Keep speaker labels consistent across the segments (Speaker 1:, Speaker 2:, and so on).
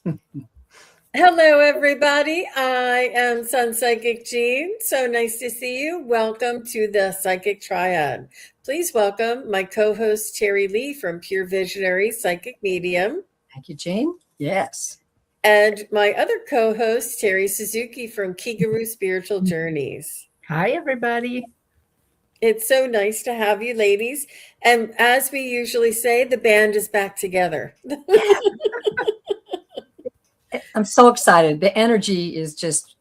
Speaker 1: Hello, everybody. I am SunPsychic Jean. So nice to see you. Welcome to the Psychic Triad. Please welcome my co-host Terri Lee from Pure Visionary Psychic Medium,
Speaker 2: Thank you, Jane. Yes.
Speaker 1: and my other co-host Terri Suzuki from Kigaru Spiritual Journeys.
Speaker 3: Hi, everybody.
Speaker 1: It's so nice to have you, ladies. And as we usually say, the band is back together.
Speaker 2: I'm so excited. The energy is just,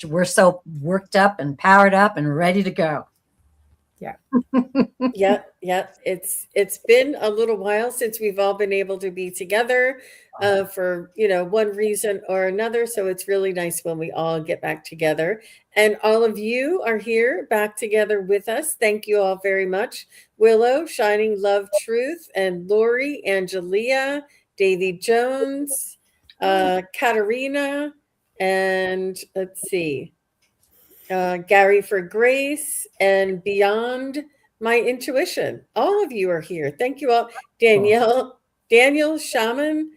Speaker 2: we're so worked up and powered up and ready to go.
Speaker 3: Yeah.
Speaker 1: Yeah. It's been a little while since we've all been able to be together for one reason or another. So it's really nice when we all get back together. And all of you are here back together with us. Thank you all very much. Willow, Shining Love Truth, and Lori, Angelia, Davy Jones, Katarina, and let's see. Gary for Grace, and Beyond My Intuition. All of you are here. Thank you all. Daniel Shaman.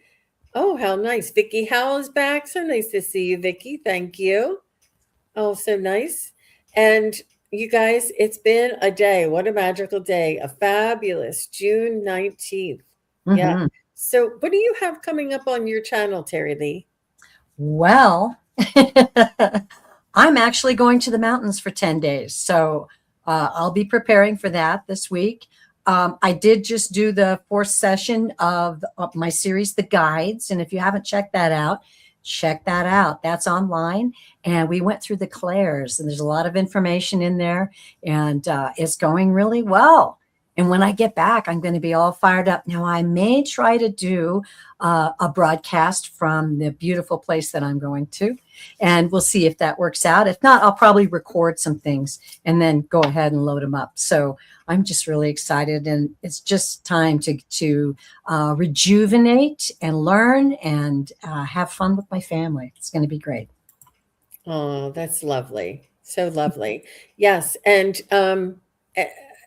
Speaker 1: Oh, how nice. Vicky Howell is back. So nice to see you, Vicky. Thank you. Oh, so nice. And you guys, it's been a day. What a magical day. A fabulous June 19th.
Speaker 2: Mm-hmm.
Speaker 1: Yeah. So what do you have coming up on your channel, Terri Lee?
Speaker 2: Well, I'm actually going to the mountains for 10 days. So I'll be preparing for that this week. I did just do the fourth session of my series, The Guides. And if you haven't checked that out, check that out. That's online. And we went through the clairs, and there's a lot of information in there, and it's going really well. And when I get back, I'm going to be all fired up. Now, I may try to do a broadcast from the beautiful place that I'm going to, and we'll see if that works out. If not, I'll probably record some things and then go ahead and load them up. So I'm just really excited, and it's just time to rejuvenate and learn and have fun with my family. It's going to be great.
Speaker 1: Oh, that's lovely. So lovely. Yes. And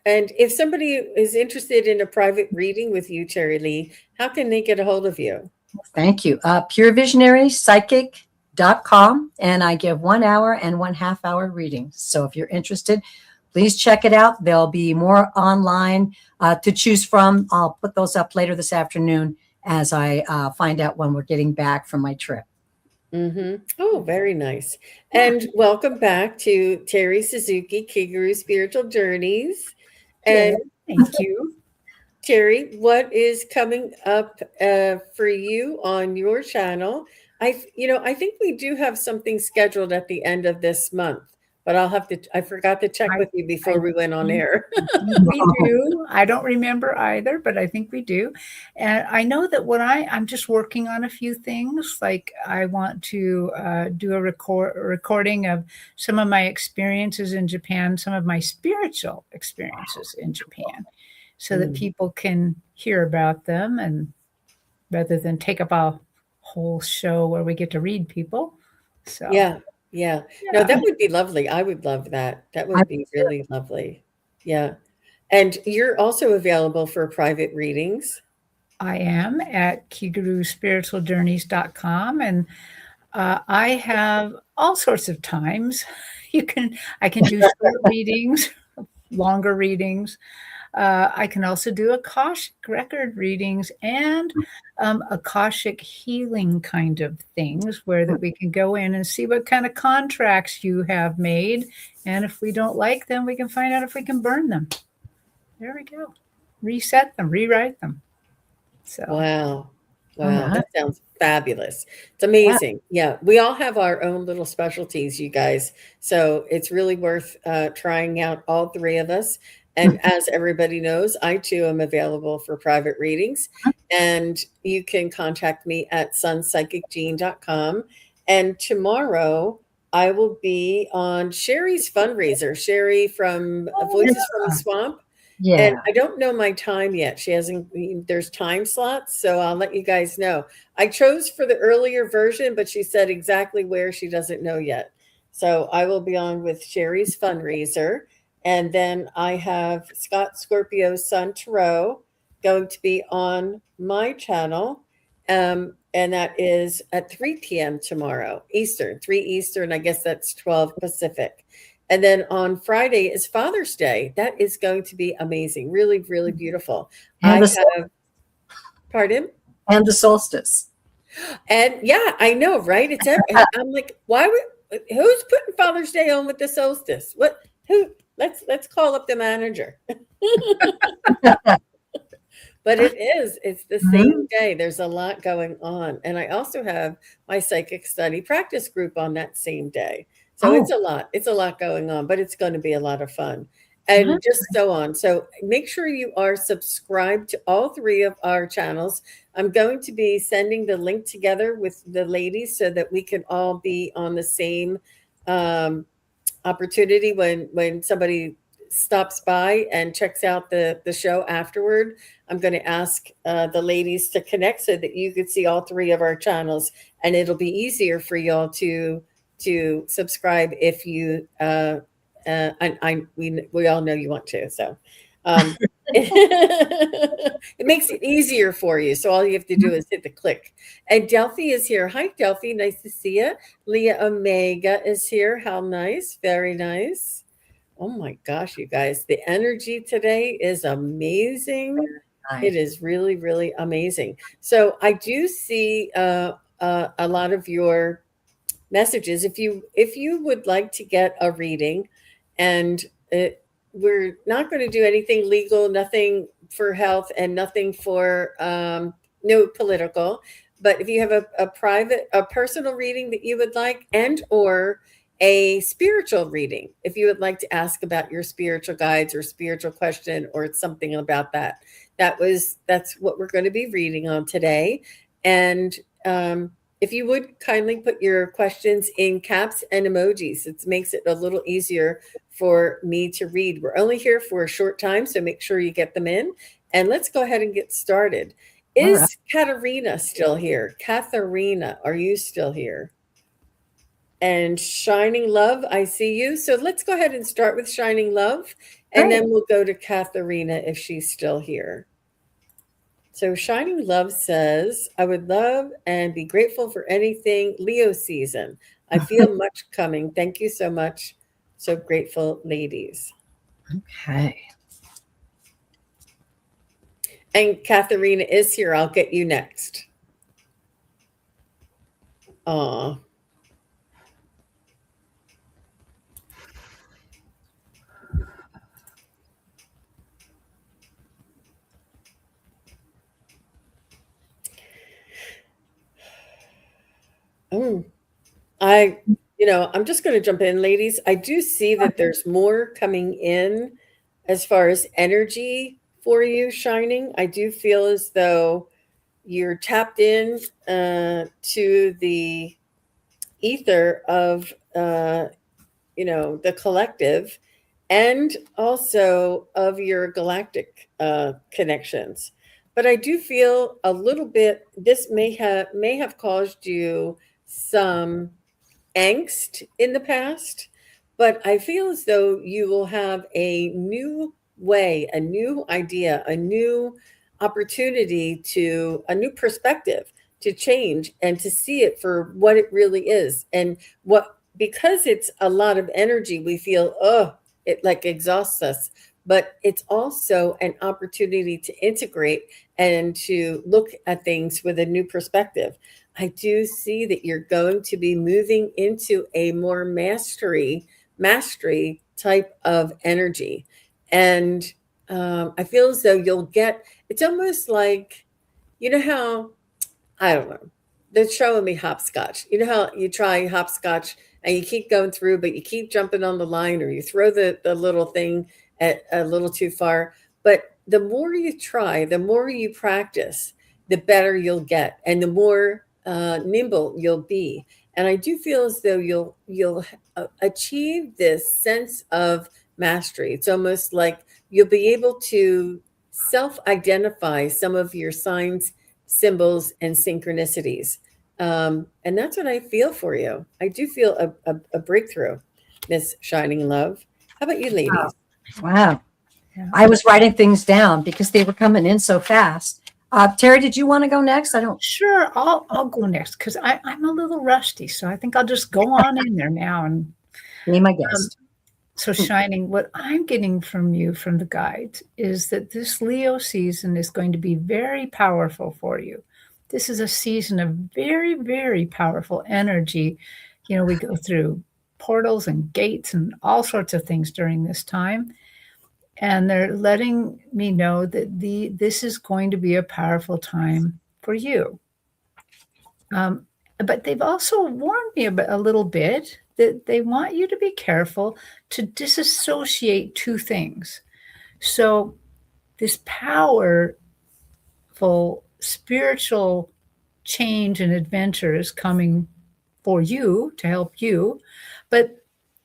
Speaker 1: if somebody is interested in a private reading with you, Terri Lee, how can they get a hold of you?
Speaker 2: Thank you. purevisionarypsychic.com. And I give 1 hour and 1/2 hour readings. So if you're interested, please check it out. There'll be more online to choose from. I'll put those up later this afternoon as I find out when we're getting back from my trip.
Speaker 1: Mm-hmm. Oh, very nice. And welcome back to Terri Suzuki, Kigaru Spiritual Journeys. And
Speaker 3: Thank you.
Speaker 1: Terri, what is coming up for you on your channel? I think we do have something scheduled at the end of this month, but I forgot to check with you before we went on air.
Speaker 3: We do. I don't remember either, but I think we do. And I know that when I'm just working on a few things, like I want to do a recording of some of my experiences in Japan, some of my spiritual experiences in Japan, so that people can hear about them, and rather than take up a whole show where we get to read people. So
Speaker 1: Yeah. No, that would be lovely. I would love that. That would be really lovely. Yeah. And you're also available for private readings.
Speaker 3: I am at kigaruspiritualjourneys.com, and I have all sorts of times. I can do short readings, longer readings. I can also do Akashic record readings and Akashic healing kind of things, where that we can go in and see what kind of contracts you have made. And if we don't like them, we can find out if we can burn them. There we go. Reset them, rewrite them. So
Speaker 1: Wow. That sounds fabulous. It's amazing. Yeah. We all have our own little specialties, you guys. So it's really worth trying out, all three of us. And as everybody knows, I too am available for private readings. And you can contact me at sunpsychicjean.com. And tomorrow I will be on Sherry's fundraiser, Sherry from Voices from the Swamp.
Speaker 2: Yeah.
Speaker 1: And I don't know my time yet. There's time slots, so I'll let you guys know. I chose for the earlier version, but she said exactly where she doesn't know yet. So I will be on with Sherry's fundraiser. And then I have Scott Scorpio's son, Tarot, going to be on my channel. And that is at 3 p.m. tomorrow, Eastern, 3 Eastern. I guess that's 12 Pacific. And then on Friday is Father's Day. That is going to be amazing. Really, really beautiful.
Speaker 2: And
Speaker 1: Pardon?
Speaker 2: And the solstice.
Speaker 1: And yeah, I know, right? I'm like, who's putting Father's Day on with the solstice? Let's call up the manager. But it's the same day. There's a lot going on. And I also have my psychic study practice group on that same day. So it's a lot going on, but it's going to be a lot of fun. And just so on. So make sure you are subscribed to all 3 of our channels. I'm going to be sending the link together with the ladies so that we can all be on the same opportunity when somebody stops by and checks out the show afterward. I'm going to ask the ladies to connect so that you could see all 3 of our channels, and it'll be easier for y'all to subscribe if you we all know you want to. So it makes it easier for you. So all you have to do is hit the click. And Delphi is here. Hi, Delphi. Nice to see you. Leah Omega is here. How nice. Very nice. Oh my gosh, you guys. The energy today is amazing. Nice. It is really, really amazing. So I do see a lot of your messages. If you would like to get a reading, and we're not going to do anything legal, nothing for health, and nothing for no political. But if you have a personal reading that you would like, and or a spiritual reading, if you would like to ask about your spiritual guides or spiritual question or something about that's what we're going to be reading on today. And if you would kindly put your questions in caps and emojis, it makes it a little easier for me to read. We're only here for a short time, so make sure you get them in. And let's go ahead and get started. Is Katarina still here? Katharina, are you still here? And Shining Love, I see you. So let's go ahead and start with Shining Love, and then we'll go to Katharina if she's still here. So Shining Love says, I would love and be grateful for anything Leo season. I feel much coming. Thank you so much. So grateful, ladies.
Speaker 2: Okay.
Speaker 1: And Katharina is here. I'll get you next. Aw. I'm just going to jump in, ladies. I do see that there's more coming in as far as energy for you, Shining. I do feel as though you're tapped in to the ether of, the collective, and also of your galactic connections. But I do feel a little bit, this may have caused you some angst in the past, but I feel as though you will have a new way, a new idea, a new opportunity a new perspective to change and to see it for what it really is. And because it's a lot of energy, we feel, it like exhausts us. But it's also an opportunity to integrate and to look at things with a new perspective. I do see that you're going to be moving into a more mastery type of energy. And I feel as though it's almost like, how, I don't know, they're showing me hopscotch. You know how you try hopscotch and you keep going through, but you keep jumping on the line, or you throw the little thing at a little too far. But the more you try, the more you practice, the better you'll get, and the more nimble you'll be. And I do feel as though you'll achieve this sense of mastery. It's almost like you'll be able to self-identify some of your signs, symbols, and synchronicities. And that's what I feel for you. I do feel a breakthrough, Miss Shining Love. How about you, ladies?
Speaker 2: Wow. I was writing things down because they were coming in so fast. Terri, did you want to go next? I don't.
Speaker 3: Sure, I'll go next because I'm a little rusty, so I think I'll just go on in there now. And
Speaker 2: Be my guest.
Speaker 3: so, Shining, what I'm getting from you, from the guides, is that this Leo season is going to be very powerful for you. This is a season of very, very powerful energy. You know, we go through portals and gates and all sorts of things during this time. And they're letting me know that this is going to be a powerful time for you. But they've also warned me a little bit that they want you to be careful to disassociate two things. So this powerful spiritual change and adventure is coming for you to help you, but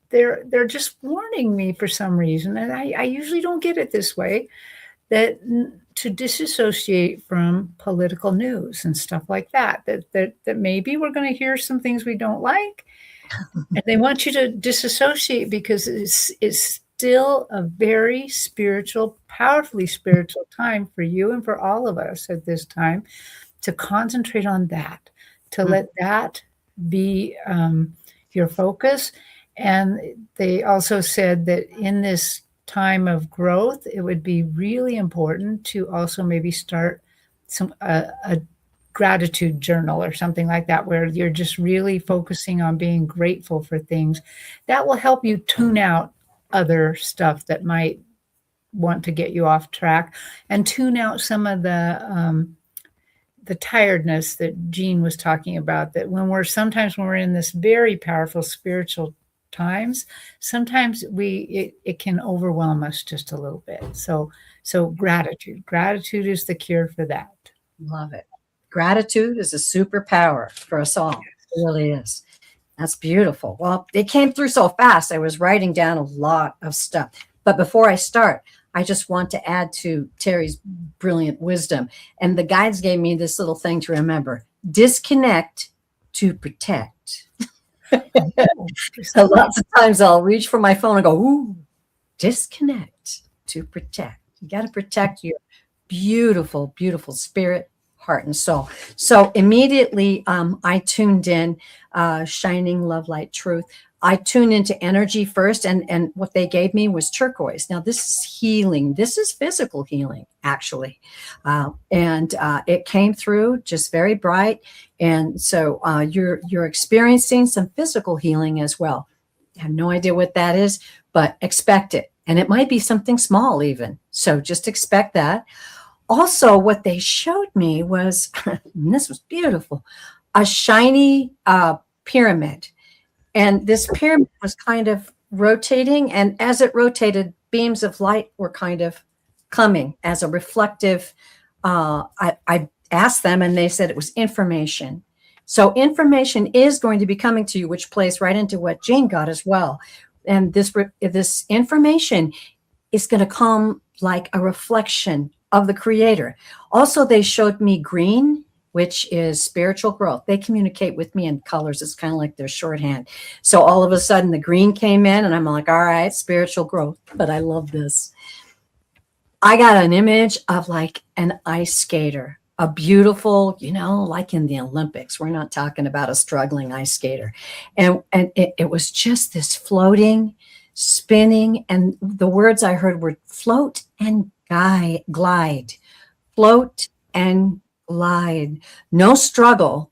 Speaker 3: they're just warning me for some reason, and I usually don't get it this way, that to disassociate from political news and stuff like that, that maybe we're going to hear some things we don't like, and they want you to disassociate because it's still a very spiritual, powerfully spiritual time for you and for all of us at this time, to concentrate on that, to let that be your focus. And they also said that in this time of growth, it would be really important to also maybe start a gratitude journal or something like that, where you're just really focusing on being grateful for things. That will help you tune out other stuff that might want to get you off track, and tune out some of the tiredness that Jean was talking about, that when we're in this very powerful spiritual times, sometimes it can overwhelm us just a little bit. So gratitude is the cure for that.
Speaker 2: Love it. Gratitude is a superpower for us all. It really is. That's beautiful. Well, it came through so fast. I was writing down a lot of stuff. But before I start, I just want to add to Terri's brilliant wisdom. And the guides gave me this little thing to remember: disconnect to protect. So lots of times I'll reach for my phone and go, ooh, disconnect to protect. You got to protect your beautiful, beautiful spirit, heart, and soul. So immediately I tuned in, Shining Love, Light, Truth. I tuned into energy first, and what they gave me was turquoise. Now, this is healing. This is physical healing, actually. And it came through just very bright. And so you're experiencing some physical healing as well. I have no idea what that is, but expect it. And it might be something small even. So just expect that. Also, what they showed me was, and this was beautiful, a shiny pyramid. And this pyramid was kind of rotating. And as it rotated, beams of light were kind of coming as a reflective. I asked them, and they said it was information. So information is going to be coming to you, which plays right into what Jane got as well. And this information is going to come like a reflection of the Creator. Also, they showed me green, which is spiritual growth. They communicate with me in colors. It's kind of like their shorthand. So all of a sudden the green came in, and I'm like, all right, spiritual growth. But I love this. I got an image of like an ice skater, a beautiful, like in the Olympics. We're not talking about a struggling ice skater. And it was just this floating, spinning. And the words I heard were float and glide, float and glide. No struggle,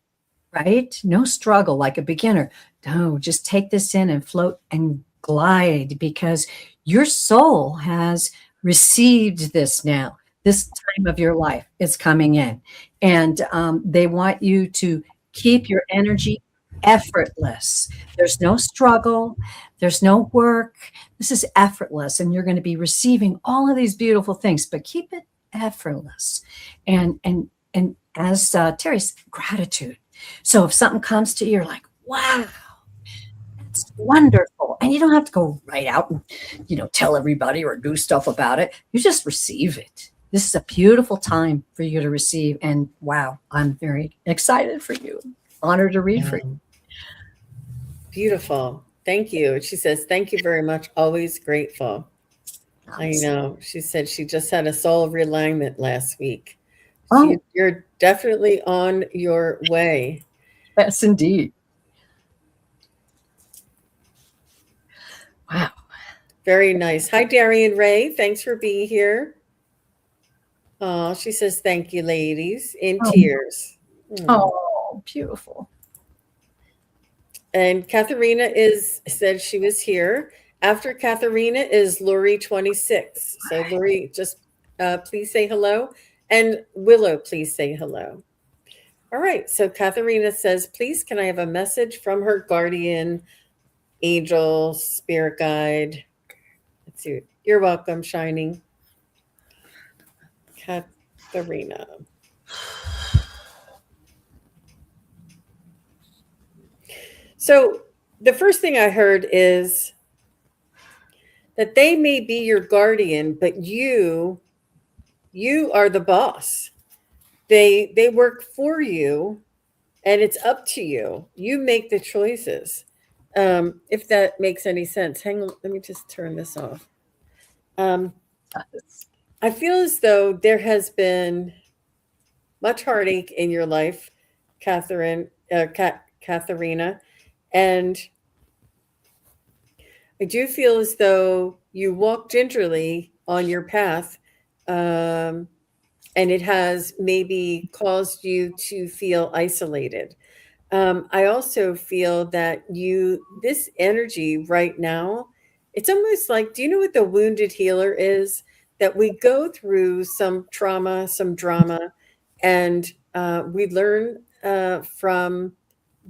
Speaker 2: right? No struggle like a beginner. No, just take this in and float and glide, because your soul has received this now. This time of your life is coming in. And they want you to keep your energy effortless. There's no struggle. There's no work. This is effortless. And you're going to be receiving all of these beautiful things, but keep it effortless. And as Terri said, gratitude. So if something comes to you, you're like, wow, that's wonderful. And you don't have to go right out and, tell everybody or do stuff about it. You just receive it. This is a beautiful time for you to receive. And wow, I'm very excited for you. Honored to read for you.
Speaker 1: Beautiful. Thank you. She says, thank you very much. Always grateful. I know. She said she just had a soul realignment last week.
Speaker 2: Oh,
Speaker 1: You're definitely on your way.
Speaker 2: yes, indeed. Wow.
Speaker 1: Very nice. Hi, Darian Ray. Thanks for being here. Oh, she says, thank you, ladies, in
Speaker 2: Oh,
Speaker 1: tears.
Speaker 2: oh, beautiful.
Speaker 1: And Katharina said she was here. After Katharina is Lori 26. So Lori, just please say hello. And Willow, please say hello. All right. So Katharina says, please, can I have a message from her guardian, angel, spirit guide? Let's see. You're welcome, Shining. Katharina. So the first thing I heard is that they may be your guardian, but you are the boss. They work for you, and it's up to you. You make the choices. If that makes any sense. Hang on, let me just turn this off. I feel as though there has been much heartache in your life, Katharina, and I do feel as though you walk gingerly on your path, and it has maybe caused you to feel isolated. I also feel that this energy right now, it's almost like, do you know what the wounded healer is? That we go through some trauma, some drama, and we learn from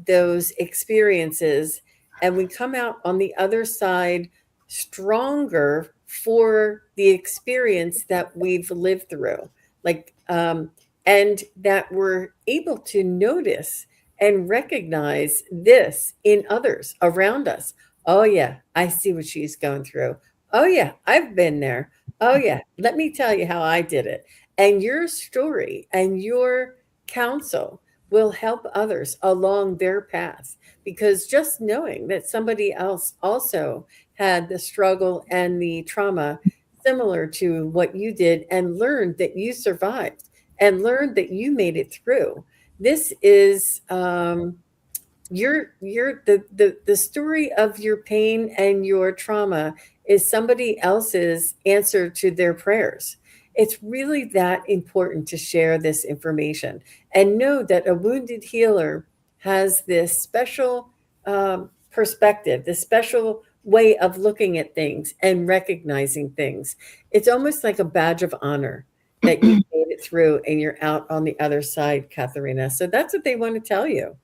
Speaker 1: those experiences, and we come out on the other side stronger for the experience that we've lived through. Like, and that we're able to notice and recognize this in others around us. Oh, yeah, I see what she's going through. Oh, yeah, I've been there. Oh, yeah, let me tell you how I did it. And your story and your counsel will help others along their path, because just knowing that somebody else also had the struggle and the trauma similar to what you did, and learned that you survived and learned that you made it through. This is the story of your pain and your trauma is somebody else's answer to their prayers. It's really that important to share this information and know that a wounded healer has this special perspective, this special way of looking at things and recognizing things. It's almost like a badge of honor that you made it through and you're out on the other side, Katharina. So that's what they want to tell you.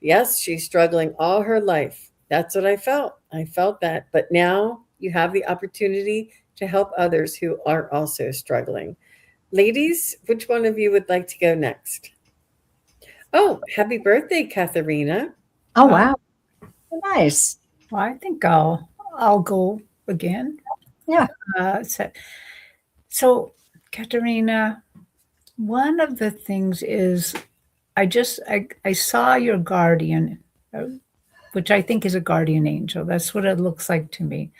Speaker 1: Yes, she's struggling all her life. That's what I felt. I felt that. But now you have the opportunity to help others who are also struggling. Ladies, which one of you would like to go next? Oh, happy birthday, Katharina.
Speaker 2: Oh, wow. Nice.
Speaker 3: Well, I think I'll go again.
Speaker 2: Yeah.
Speaker 3: So, Katerina, one of the things is I saw your guardian, which I think is a guardian angel. That's what it looks like to me.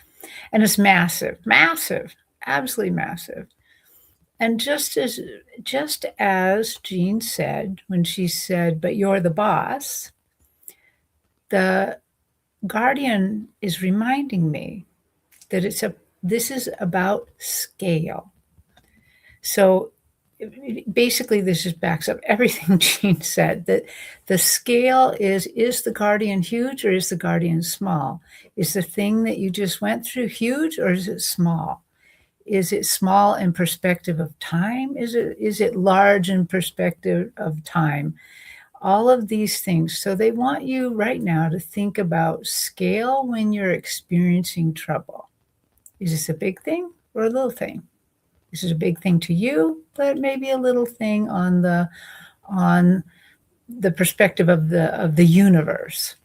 Speaker 3: And it's massive, massive, absolutely massive. And just as Jean said, when she said, but you're the boss, the guardian is reminding me that this is about scale. So basically, this just backs up everything Jean said, that the scale is the guardian huge or is the guardian small? Is the thing that you just went through huge or is it small? Is it small in perspective of time? Is it large in perspective of time? All of these things. So they want you right now to think about scale when you're experiencing trouble. Is this a big thing or a little thing? This is a big thing to you, but maybe a little thing on the perspective of the universe.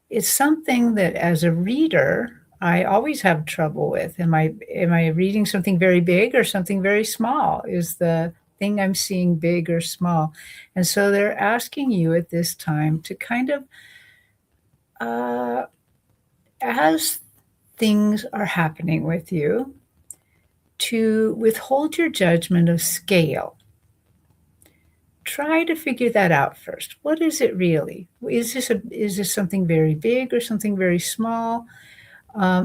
Speaker 3: It's something that as a reader, I always have trouble with. Am I reading something very big or something very small? Is the thing I'm seeing big or small? And so they're asking you at this time to kind of, as things are happening with you, to withhold your judgment of scale. Try to figure that out first. What is it really? Is this something very big or something very small?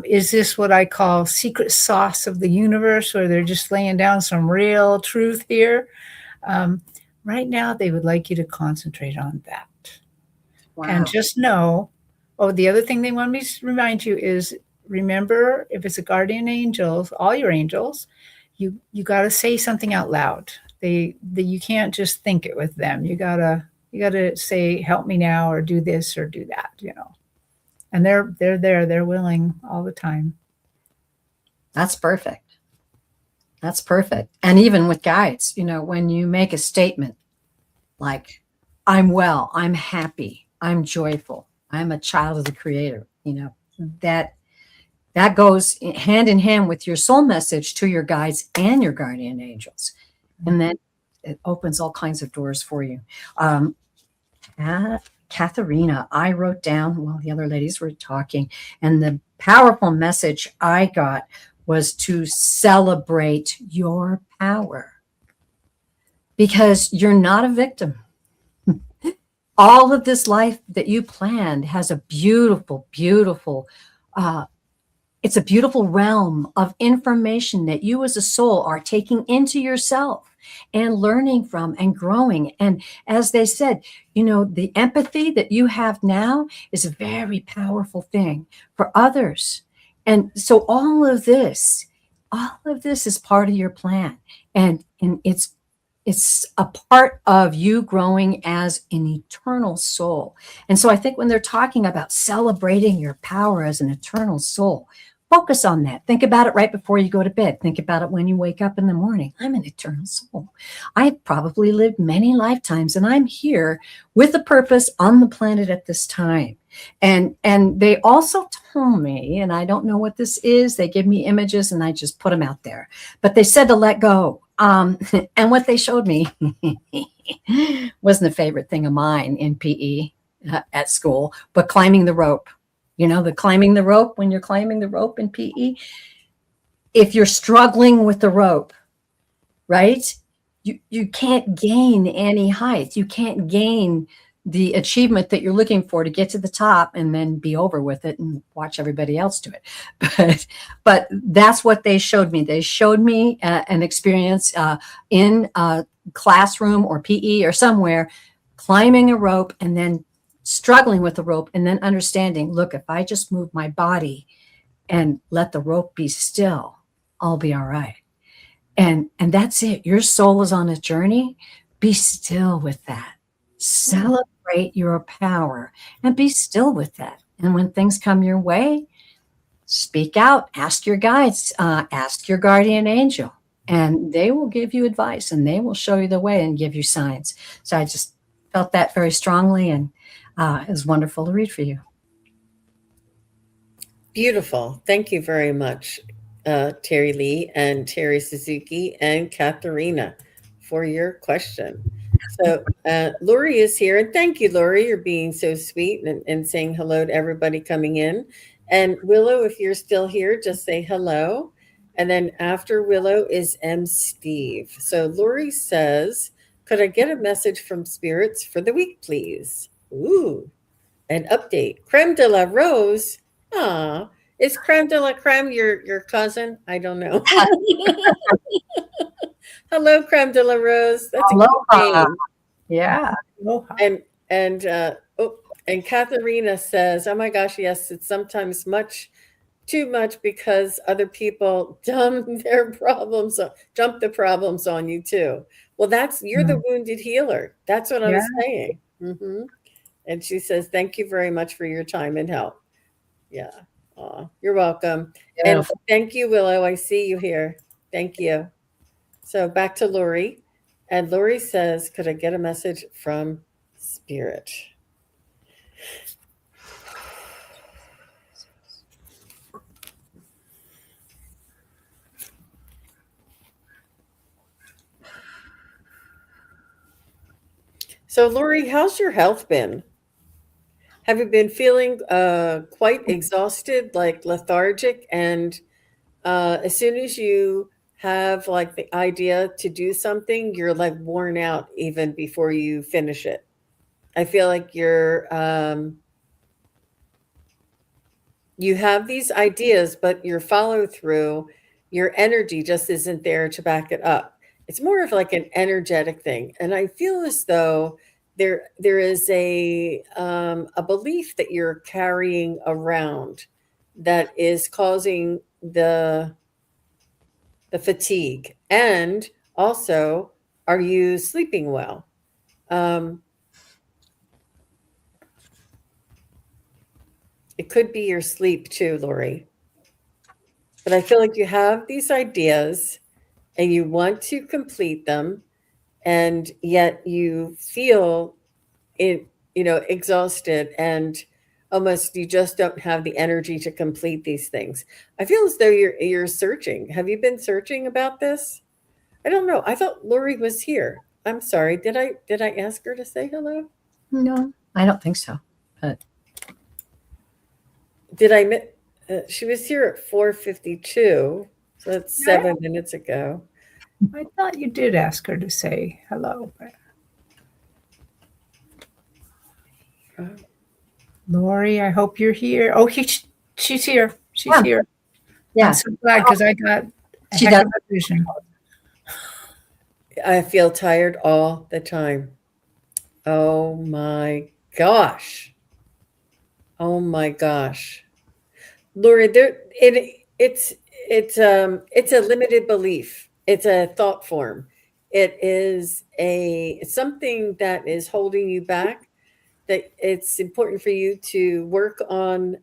Speaker 3: Is this what I call secret sauce of the universe, where they're just laying down some real truth here? Right now, they would like you to concentrate on that.
Speaker 2: Wow.
Speaker 3: And just know, the other thing they want me to remind you is, remember, if it's a guardian angel, all your angels, you got to say something out loud. You can't just think it with them. You gotta say, help me now, or do this or do that, and they're there, they're willing all the time.
Speaker 2: That's perfect. That's perfect. And even with guides, when you make a statement like, I'm well, I'm happy, I'm joyful, I'm a child of the Creator, that goes hand in hand with your soul message to your guides and your guardian angels. And then it opens all kinds of doors for you. Katharina, I wrote down while the other ladies were talking, and the powerful message I got was to celebrate your power, because you're not a victim. All of this life that you planned has a beautiful, beautiful, it's a beautiful realm of information that you as a soul are taking into yourself and learning from and growing. And as they said, the empathy that you have now is a very powerful thing for others. And so all of this is part of your plan. And it's a part of you growing as an eternal soul. And so I think when they're talking about celebrating your power as an eternal soul, focus on that. Think about it right before you go to bed. Think about it when you wake up in the morning. I'm an eternal soul. I've probably lived many lifetimes, and I'm here with a purpose on the planet at this time. And they also told me, and I don't know what this is, they give me images and I just put them out there, but they said to let go. And what they showed me wasn't a favorite thing of mine in PE at school, but climbing the rope. The climbing the rope, when you're climbing the rope in PE, if you're struggling with the rope, right, you can't gain any height. You can't gain the achievement that you're looking for to get to the top and then be over with it and watch everybody else do it. But that's what they showed me. They showed me an experience in a classroom or PE or somewhere, climbing a rope and then struggling with the rope, and then understanding, look, if I just move my body and let the rope be still, I'll be all right. And that's it. Your soul is on a journey. Be still with that. Celebrate your power and be still with that. And when things come your way, speak out, ask your guides, ask your guardian angel, and they will give you advice and they will show you the way and give you signs. So I just felt that very strongly, and it was wonderful to read for you.
Speaker 1: Beautiful. Thank you very much, Terri Lee and Terri Suzuki and Katharina, for your question. So Lori is here, and thank you, Lori. You're being so sweet and saying hello to everybody coming in. And Willow, if you're still here, just say hello. And then after Willow is M. Steve. So Lori says, could I get a message from spirits for the week, please? Ooh, an update. Creme de la Rose. Ah, is Creme de la Creme your cousin? I don't know. Hello, Creme de la Rose. That's a good name.
Speaker 2: Yeah.
Speaker 1: And Katharina says, oh my gosh, yes, it's sometimes too much because other people dump the problems on you too. Well, you're the wounded healer. That's what I was saying. Mm-hmm. And she says, thank you very much for your time and help. Yeah. You're welcome. Yeah. And thank you, Willow. I see you here. Thank you. So back to Lori. And Lori says, could I get a message from Spirit? So Lori, how's your health been? Have you been feeling quite exhausted, like lethargic? And as soon as you have like the idea to do something, you're like worn out even before you finish it. I feel like you have these ideas, but your follow through, your energy just isn't there to back it up. It's more of like an energetic thing. And I feel as though there is a belief that you're carrying around that is causing the fatigue. And also, are you sleeping well? It could be your sleep too, Lori. But I feel like you have these ideas and you want to complete them, and yet you feel it, exhausted, and almost you just don't have the energy to complete these things. I feel as though you're searching. Have you been searching about this? I don't know. I thought Lori was here. I'm sorry. Did I ask her to say hello?
Speaker 2: No, I don't think so. But
Speaker 1: Did I she was here at 4:52, so that's 7 minutes ago.
Speaker 3: I thought you did ask her to say hello. Lori, I hope you're here. Oh, she's here. She's here.
Speaker 2: Yeah.
Speaker 3: I'm so glad because I got a
Speaker 2: She
Speaker 3: heck
Speaker 2: does.
Speaker 3: of a vision.
Speaker 1: I feel tired all the time. Oh my gosh. Oh my gosh. Lori, it's a limited belief. It's a thought form. It's something that is holding you back, that it's important for you to work on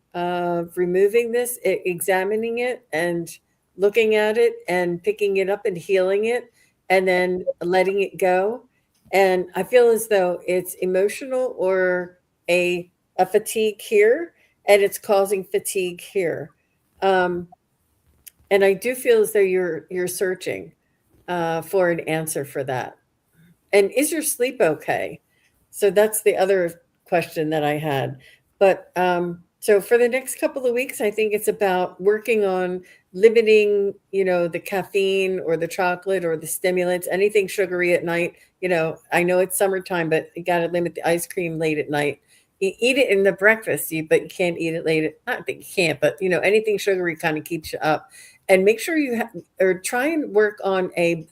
Speaker 1: removing this, examining it, and looking at it, and picking it up and healing it, and then letting it go. And I feel as though it's emotional or a fatigue here, and it's causing fatigue here. Um, and I do feel as though you're searching for an answer for that. And is your sleep okay? So that's the other question that I had. But so for the next couple of weeks, I think it's about working on limiting, the caffeine or the chocolate or the stimulants, anything sugary at night. I know it's summertime, but you got to limit the ice cream late at night. You eat it in the breakfast, but you can't eat it late. Not that you can't, but anything sugary kind of keeps you up. And make sure you or try and work on a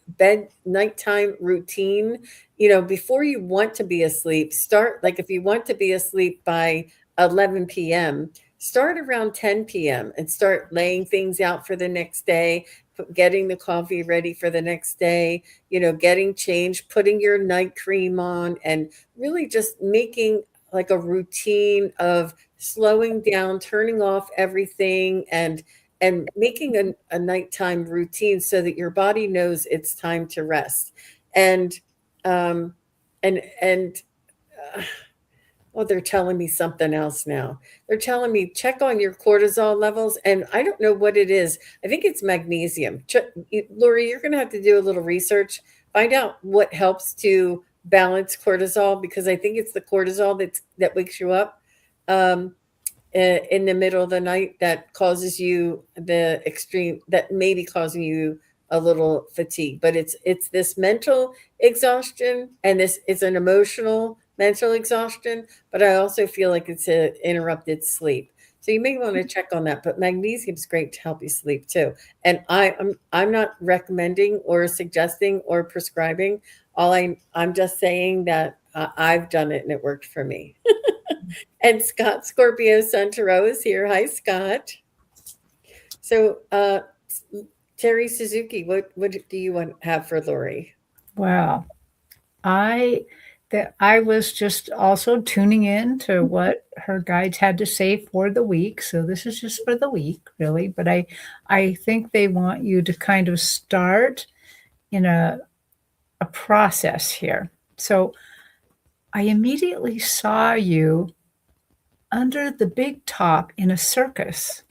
Speaker 1: nighttime routine. Before you want to be asleep, start, like, if you want to be asleep by 11 p.m., start around 10 p.m. and start laying things out for the next day, getting the coffee ready for the next day, getting changed, putting your night cream on, and really just making like a routine of slowing down, turning off everything, and making a nighttime routine so that your body knows it's time to rest. And um and oh, they're telling me something else now. They're telling me check on your cortisol levels, and I don't know what it is. I think it's magnesium. Lori, you're going to have to do a little research, find out what helps to balance cortisol, because I think it's the cortisol that wakes you up in the middle of the night, that causes you the extreme, that may be causing you a little fatigue. But it's this mental exhaustion, and this is an emotional mental exhaustion, but I also feel like it's an interrupted sleep. So you may want to check on that. But magnesium is great to help you sleep too. And I'm not recommending or suggesting or prescribing. I'm just saying that I've done it and it worked for me. And Scott Scorpio Santoro is here. Hi, Scott. So Terri Suzuki, what do you want to have for Lori?
Speaker 3: Wow. I was just also tuning in to what her guides had to say for the week. So this is just for the week, really. But I think they want you to kind of start in a process here. So I immediately saw you under the big top in a circus,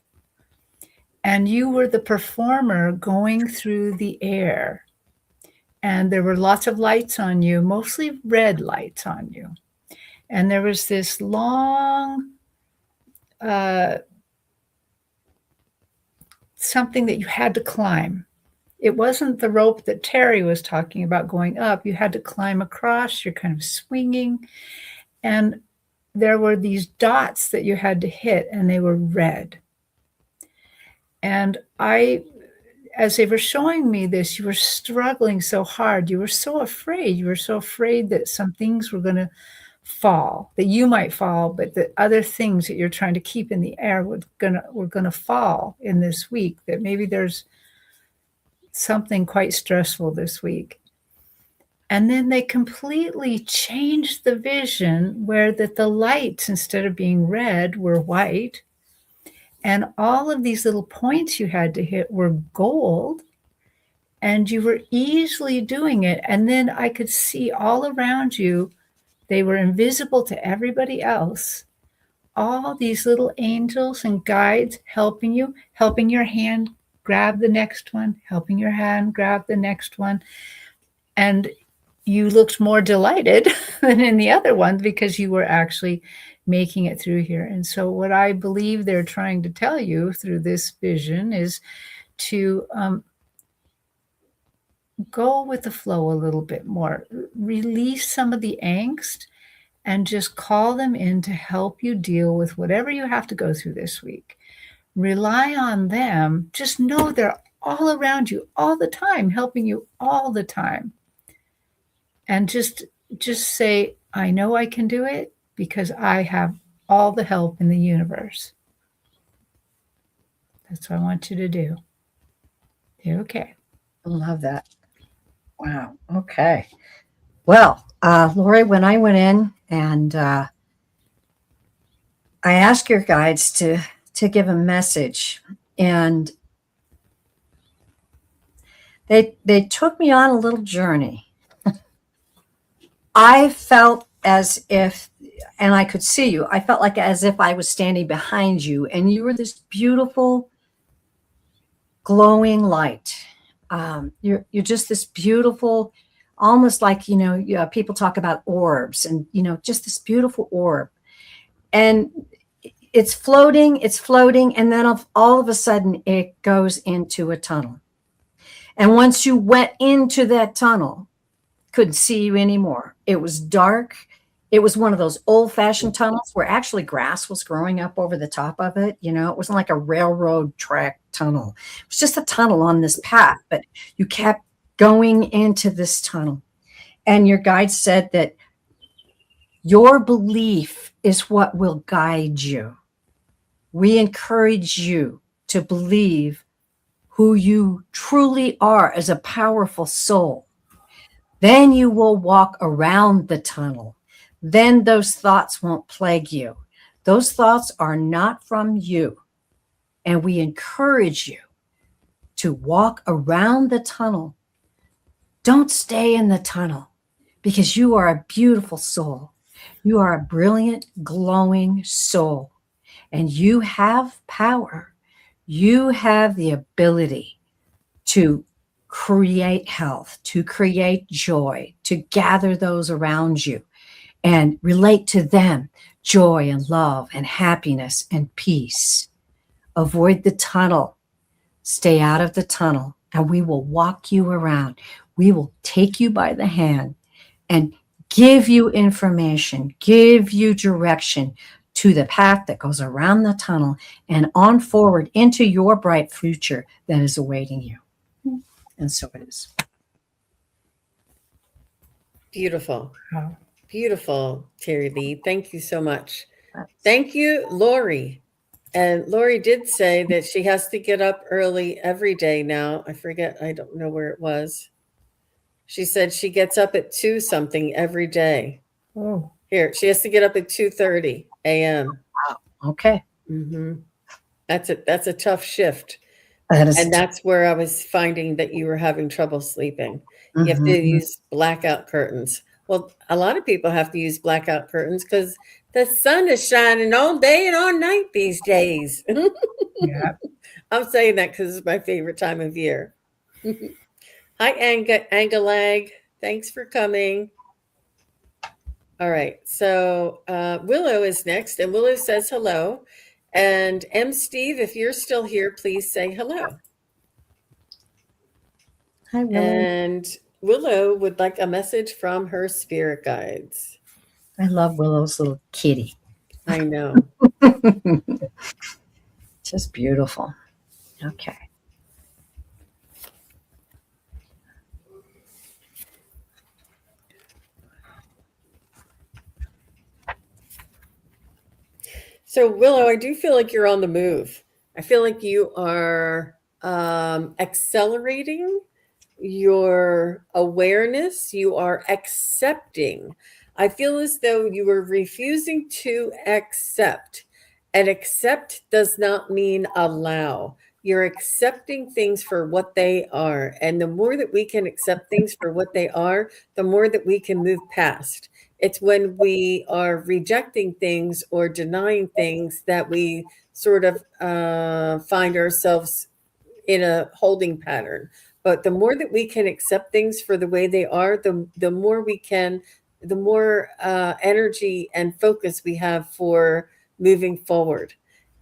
Speaker 3: and you were the performer going through the air. And there were lots of lights on you, mostly red lights on you. And there was this long something that you had to climb. it wasn't the rope that Terri was talking about going up. You had to climb across. You're kind of swinging. And there were these dots that you had to hit, and they were red. And as they were showing me this, you were struggling so hard. You were so afraid. You were so afraid that some things were going to fall, that you might fall, but that other things that you're trying to keep in the air were going to fall in this week, that maybe there's something quite stressful this week. And then they completely changed the vision where that the lights, instead of being red, were white. And all of these little points you had to hit were gold. And you were easily doing it. And then I could see all around you, they were invisible to everybody else. All these little angels and guides helping you, helping your hand grab the next one, helping your hand grab the next one. And you looked more delighted than in the other one because you were actually making it through here. And so what I believe they're trying to tell you through this vision is to go with the flow a little bit more, release some of the angst, and just call them in to help you deal with whatever you have to go through this week. Rely on them. Just know they're all around you all the time, helping you all the time. And just say, I know I can do it because I have all the help in the universe. That's what I want you to do. Okay.
Speaker 2: I love that. Wow. Okay. Well, Lori, when I went in and I asked your guides to give a message, and they took me on a little journey. I felt as if, and I could see you, I felt like as if I was standing behind you, and you were this beautiful, glowing light. You're just this beautiful, almost like, people talk about orbs, and, just this beautiful orb. And it's floating, and then all of a sudden it goes into a tunnel. And once you went into that tunnel, couldn't see you anymore. It was dark. It was one of those old-fashioned tunnels where actually grass was growing up over the top of it. It wasn't like a railroad track tunnel. It was just a tunnel on this path, but you kept going into this tunnel. And your guide said that your belief is what will guide you. We encourage you to believe who you truly are as a powerful soul. Then you will walk around the tunnel. Then those thoughts won't plague you. Those thoughts are not from you. And we encourage you to walk around the tunnel. Don't stay in the tunnel, because you are a beautiful soul. You are a brilliant, glowing soul. And you have power. You have the ability to create health, to create joy, to gather those around you and relate to them joy and love and happiness and peace. Avoid the tunnel. Stay out of the tunnel, and we will walk you around. We will take you by the hand and give you information, give you direction to the path that goes around the tunnel and on forward into your bright future that is awaiting you. And so it is.
Speaker 1: Beautiful.
Speaker 3: Wow.
Speaker 1: Beautiful, Terri Lee. Thank you so much. Thank you, Lori. And Lori did say that she has to get up early every day now. I forget, I don't know where it was. She said she gets up at 2 something every day.
Speaker 3: Oh.
Speaker 1: Here, she has to get up at 2:30 a.m.
Speaker 2: Wow. Okay.
Speaker 1: Mm-hmm. That's a tough shift.
Speaker 2: And
Speaker 1: that's where I was finding that you were having trouble sleeping. You have to use blackout curtains. Well, a lot of people have to use blackout curtains because the sun is shining all day and all night these days.
Speaker 3: Yeah.
Speaker 1: I'm saying that because it's my favorite time of year. Hi, Angalag. Thanks for coming. All right. So Willow is next, and Willow says hello. And M. Steve, if you're still here, please say hello.
Speaker 2: Hi, Willow.
Speaker 1: And Willow would like a message from her spirit guides.
Speaker 2: I love Willow's little kitty.
Speaker 1: I know.
Speaker 2: Just beautiful. Okay.
Speaker 1: So, Willow, I do feel like you're on the move. I feel like you are accelerating your awareness. You are accepting. I feel as though you are refusing to accept. And accept does not mean allow. You're accepting things for what they are. And the more that we can accept things for what they are, the more that we can move past. It's when we are rejecting things or denying things that we sort of find ourselves in a holding pattern. But the more that we can accept things for the way they are, the more we can, the more energy and focus we have for moving forward.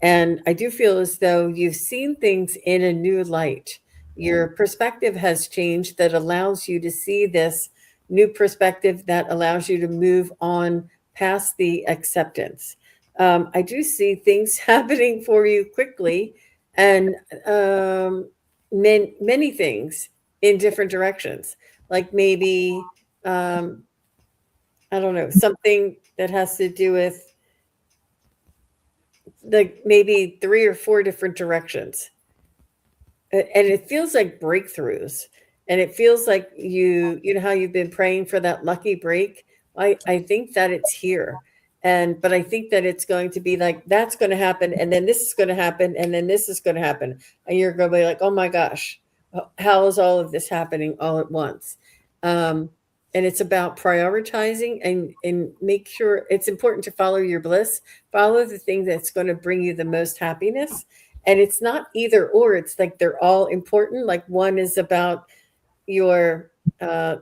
Speaker 1: And I do feel as though you've seen things in a new light. Your perspective has changed that allows you to see this new perspective that allows you to move on past the acceptance. I do see things happening for you quickly, and many things in different directions. Like maybe, I don't know, something that has to do with like maybe 3 or 4 different directions. And it feels like breakthroughs. And it feels like you know how you've been praying for that lucky break. I think that it's here. But I think that it's going to be like that's going to happen, and then this is going to happen, and then this is going to happen. And you're going to be like, oh my gosh, how is all of this happening all at once? And it's about prioritizing and make sure it's important to follow your bliss, follow the thing that's going to bring you the most happiness. And it's not either or, it's like they're all important. Like one is about your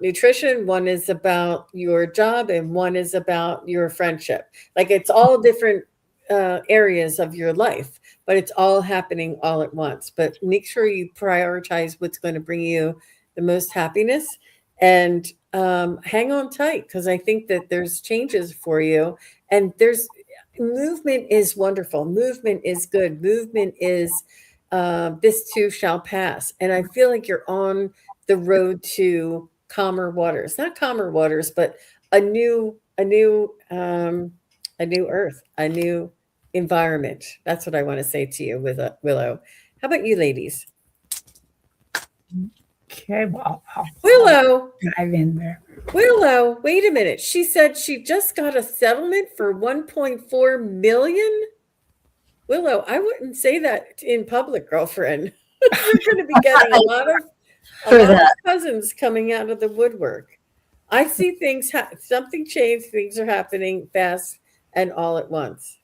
Speaker 1: nutrition, one is about your job, and one is about your friendship. Like it's all different areas of your life, but it's all happening all at once. But make sure you prioritize what's going to bring you the most happiness, and hang on tight, because I think that there's changes for you. And there's movement is wonderful. Movement is good. Movement is this too shall pass. And I feel like you're on the road to calmer waters, not calmer waters, but a new earth, a new environment. That's what I want to say to you with Willow. How about you, ladies?
Speaker 3: Okay, well,
Speaker 1: Willow,
Speaker 3: dive in there.
Speaker 1: Willow, wait a minute. She said she just got a settlement for 1.4 million. Willow, I wouldn't say that in public, girlfriend. You're going to be getting a lot of cousins coming out of the woodwork. I see things, something changed. Things are happening fast and all at once.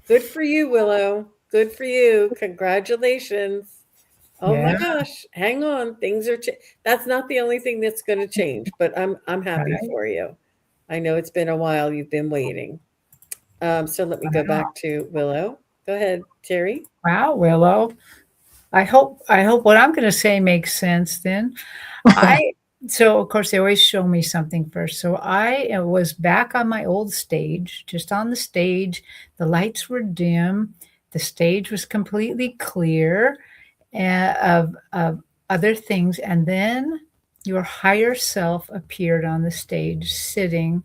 Speaker 1: Good for you, Willow. Good for you. Congratulations. Oh my gosh, hang on. Things are that's not the only thing that's going to change, but I'm happy for you. I know it's been a while you've been waiting. So let me go back to Willow. Go ahead, Terri.
Speaker 3: Wow, Willow. I hope what I'm going to say makes sense then. So of course they always show me something first. So I was back on my old stage, just on the stage. The lights were dim. The stage was completely clear of other things. And then your higher self appeared on the stage, sitting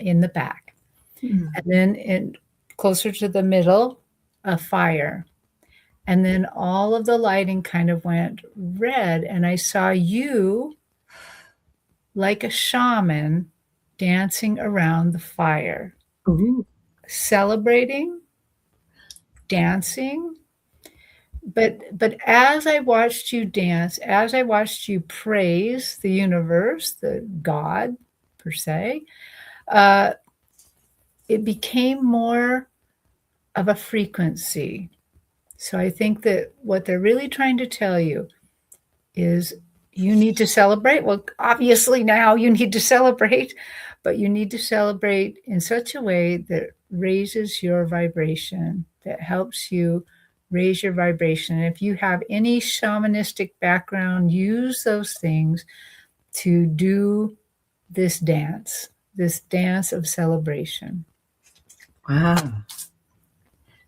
Speaker 3: in the back. Mm-hmm. And then closer to the middle, a fire. And then all of the lighting kind of went red. And I saw you like a shaman dancing around the fire. Ooh. Celebrating, dancing. But as I watched you dance, as I watched you praise the universe, the God per se, it became more of a frequency. So I think that what they're really trying to tell you is you need to celebrate. Well, obviously now you need to celebrate, but you need to celebrate in such a way that raises your vibration, that helps you raise your vibration. And if you have any shamanistic background, use those things to do this dance of celebration.
Speaker 2: Wow.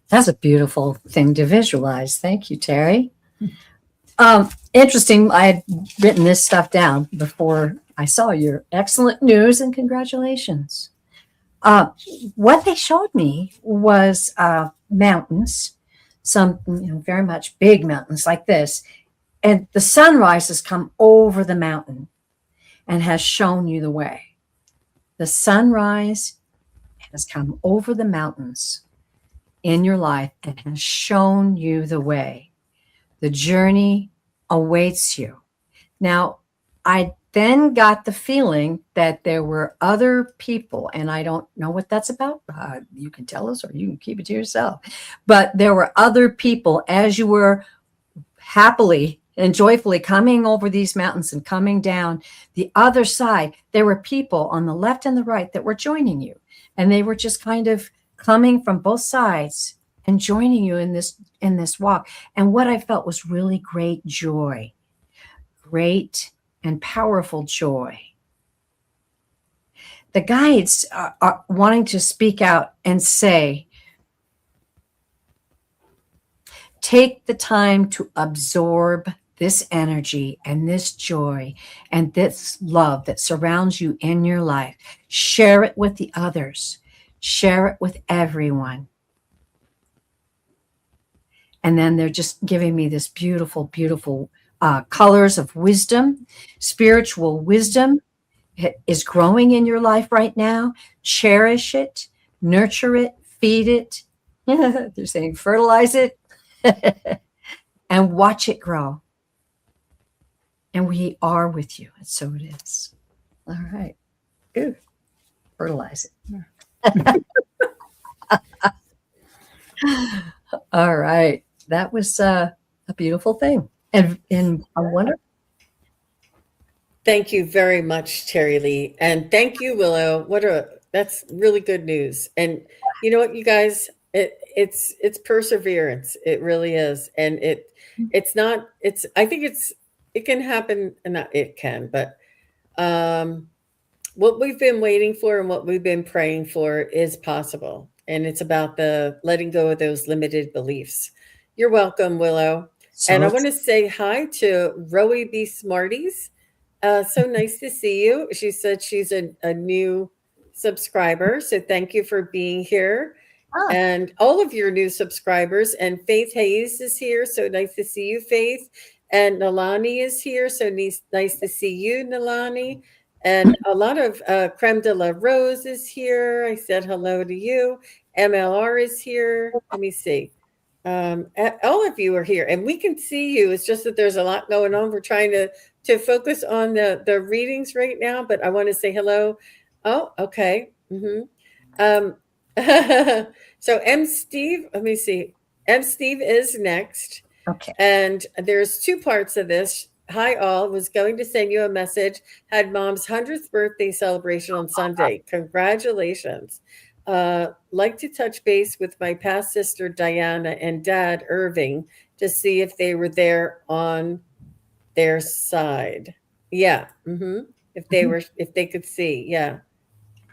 Speaker 2: That's a beautiful thing to visualize. Thank you, Terri. Interesting. I had written this stuff down before I saw your excellent news, and congratulations. What they showed me was mountains, some very much big mountains like this, and the sunrise has come over the mountain and has shown you the way. The sunrise has come over the mountains in your life and has shown you the way. The journey awaits you. Now, I then got the feeling that there were other people, and I don't know what that's about. You can tell us or you can keep it to yourself. But there were other people as you were happily and joyfully coming over these mountains and coming down the other side. There were people on the left and the right that were joining you. And they were just kind of coming from both sides and joining you in this walk. And what I felt was really great joy, great and powerful joy. The guides are wanting to speak out and say, take the time to absorb this energy and this joy and this love that surrounds you in your life. Share it with the others. Share it with everyone. And then they're just giving me this beautiful, beautiful colors of wisdom. Spiritual wisdom is growing in your life right now. Cherish it, nurture it, feed it. They're saying fertilize it and watch it grow. And we are with you. And so it is. All right. Good. Fertilize it. All right. That was a beautiful thing. And I wonder.
Speaker 1: Thank you very much, Terri Lee. And thank you, Willow. That's really good news. And you know what, you guys, it's perseverance. It really is. And it can happen, and not it can, but what we've been waiting for and what we've been praying for is possible. And it's about the letting go of those limited beliefs. You're welcome, Willow. And I want to say hi to Rowie B. Smarties. So nice to see you. She said she's a new subscriber. So thank you for being here. And all of your new subscribers. And Faith Hayes is here. So nice to see you, Faith. And Nalani is here. So nice to see you, Nalani. And a lot of Creme de la Rose is here. I said hello to you. MLR is here. Let me see. All of you are here, and we can see you. It's just that there's a lot going on. We're trying to focus on the readings right now, but I want to say hello. Oh, okay. So M. Steve, let me see. M. Steve is next.
Speaker 2: Okay.
Speaker 1: And there's two parts of this. Hi, all. Was going to send you a message. Had Mom's 100th birthday celebration on Sunday. Congratulations. Like to touch base with my past sister Diana and dad Irving to see if they were there on their side. Yeah. If they could see. Yeah.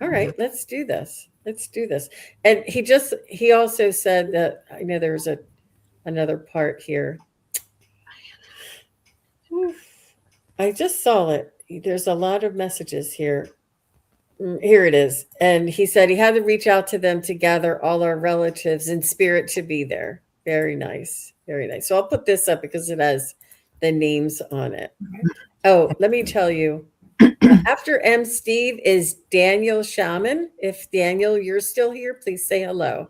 Speaker 1: All right, let's do this. And he also said that, I know there's another part here. I just saw it. There's a lot of messages here. Here it is. And he said he had to reach out to them to gather all our relatives in spirit to be there. Very nice. Very nice. So I'll put this up because it has the names on it. Oh, let me tell you. After M. Steve is Daniel Shaman. If Daniel, you're still here, please say hello.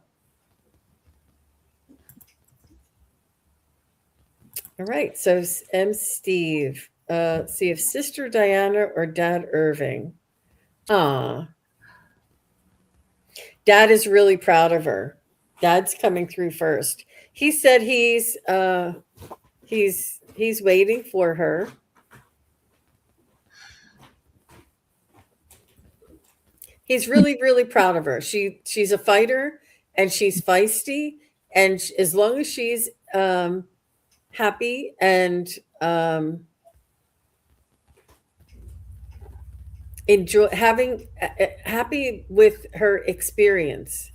Speaker 1: All right. So M. Steve. See if Sister Diana or Dad Irving. Dad is really proud of her. Dad's coming through first. He said he's waiting for her. He's really, really proud of her. She's a fighter and she's feisty. And as long as she's happy and enjoy having happy with her experience.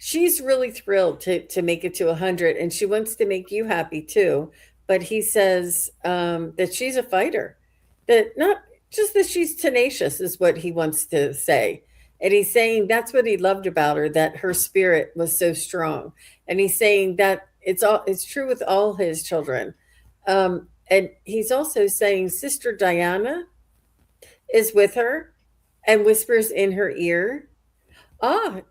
Speaker 1: She's really thrilled to make it to 100, and she wants to make you happy too. But he says that she's a fighter, that not just that she's tenacious is what he wants to say. And he's saying that's what he loved about her, that her spirit was so strong. And he's saying that it's true with all his children. And he's also saying Sister Diana is with her and whispers in her ear. And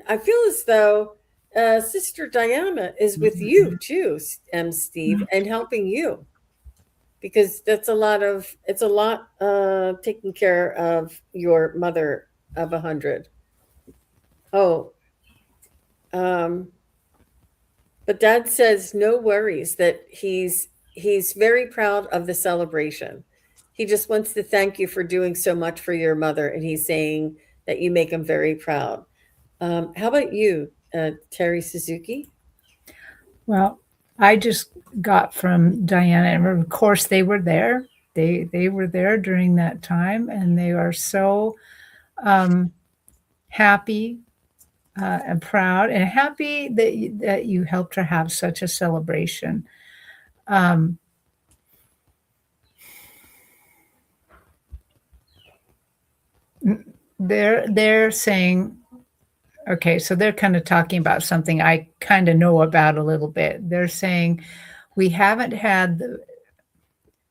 Speaker 1: I feel as though Sister Diana is with you too, Steve, and helping you, because it's a lot taking care of your mother of 100. Oh, but Dad says no worries, that he's very proud of the celebration. He just wants to thank you for doing so much for your mother, and he's saying that you make him very proud. How about you, Terri Suzuki?
Speaker 3: Well, I just got from Diana, and of course they were there. They were there during that time, and they are so happy and proud, and happy that you helped her have such a celebration. They're saying, okay, so they're kind of talking about something I kind of know about a little bit. They're saying we haven't had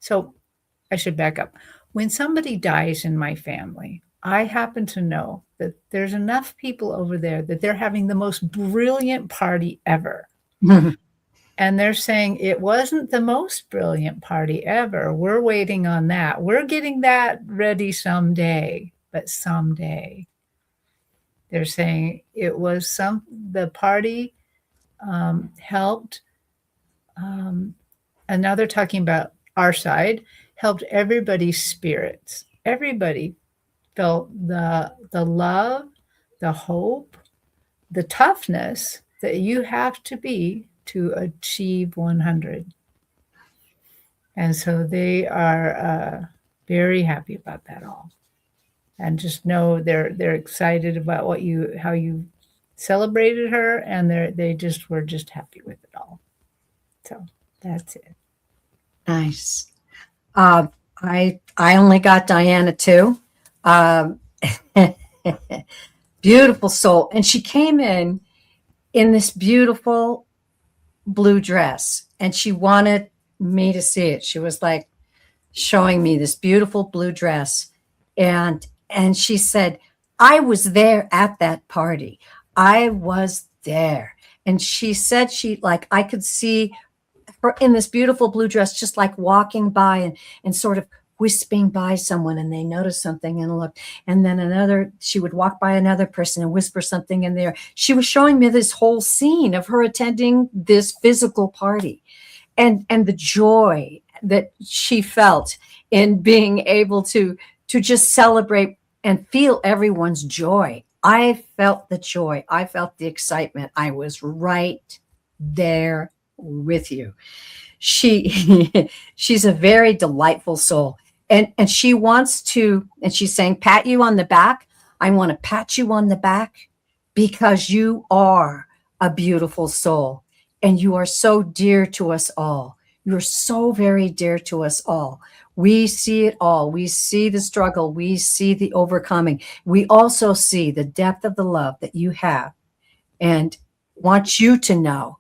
Speaker 3: so I should back up. When somebody dies in my family, I happen to know that there's enough people over there that they're having the most brilliant party ever. And they're saying it wasn't the most brilliant party ever. We're waiting on that. We're getting that ready someday, but someday. They're saying it was the party helped. And now they're talking about our side, helped everybody's spirits. Everybody felt the love, the hope, the toughness that you have to be to achieve 100. And so they are very happy about that all. And just know they're excited about how you celebrated her, and they were just happy with it all. So that's it.
Speaker 2: Nice. I only got Diana too. Beautiful soul, and she came in this beautiful blue dress, and she wanted me to see it. She was like showing me this beautiful blue dress, and she said, I was there at that party. I was there. And she said I could see her in this beautiful blue dress, just like walking by and sort of whispering by someone, and they noticed something and looked. And then she would walk by another person and whisper something in there. She was showing me this whole scene of her attending this physical party, and the joy that she felt in being able to just celebrate and feel everyone's joy. I felt the joy. I felt the excitement. I was right there with you. She's a very delightful soul. And she wants to, and she's saying, pat you on the back. I want to pat you on the back because you are a beautiful soul, and you are so dear to us all. You're so very dear to us all. We see it all. We see the struggle. We see the overcoming. We also see the depth of the love that you have, and want you to know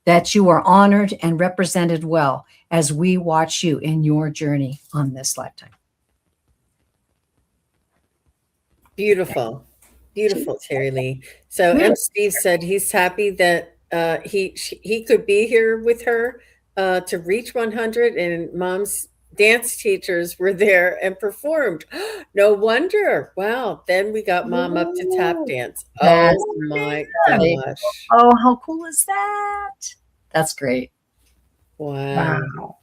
Speaker 2: that you are honored and represented well as we watch you in your journey on this lifetime.
Speaker 1: Beautiful. Beautiful, Terri Lee. So M. Steve said he's happy that he could be here with her to reach 100, and Mom's dance teachers were there and performed. No wonder. Wow. Then we got Mom up to tap dance. Oh my gosh.
Speaker 2: Oh, how cool is that? That's great.
Speaker 1: Wow.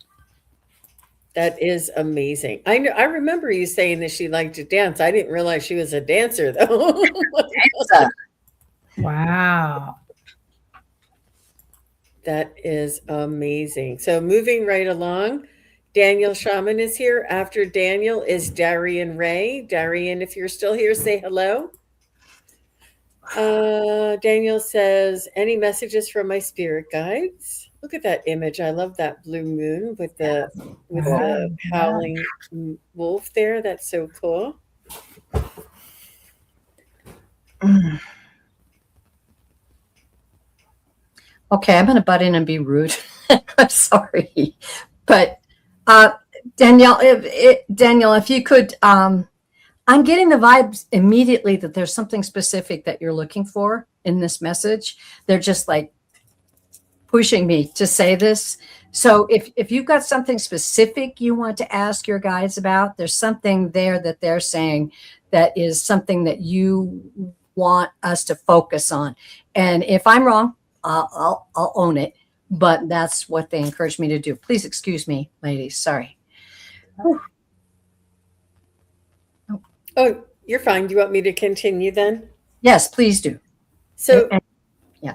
Speaker 1: That is amazing. I remember you saying that she liked to dance. I didn't realize she was a dancer though.
Speaker 3: Wow.
Speaker 1: That is amazing. So moving right along, Daniel Shaman is here. After Daniel is Darian Ray. Darian, if you're still here, say hello. Daniel says, any messages from my spirit guides? Look at that image. I love that blue moon with the
Speaker 3: Wow.
Speaker 1: howling wolf there. That's so cool.
Speaker 2: Okay, I'm going to butt in and be rude. I'm sorry, but Danielle, if you could, I'm getting the vibes immediately that there's something specific that you're looking for in this message. They're just like pushing me to say this. So if you've got something specific you want to ask your guides about, there's something there that they're saying that is something that you want us to focus on. And if I'm wrong, I'll own it. But that's what they encourage me to do. Please excuse me, ladies. Sorry.
Speaker 1: Oh, you're fine. Do you want me to continue then?
Speaker 2: Yes, please do.
Speaker 1: So,
Speaker 2: yeah,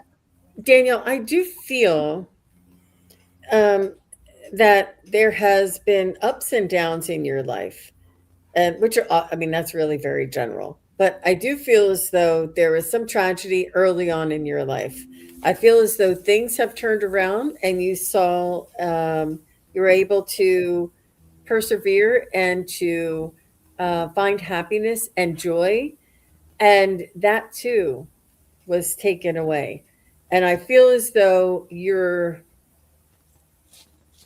Speaker 1: Daniel, I do feel that there has been ups and downs in your life, and which are, I mean, that's really very general. But I do feel as though there was some tragedy early on in your life. I feel as though things have turned around, and you saw you were able to persevere and to find happiness and joy, and that too was taken away. And I feel as though you're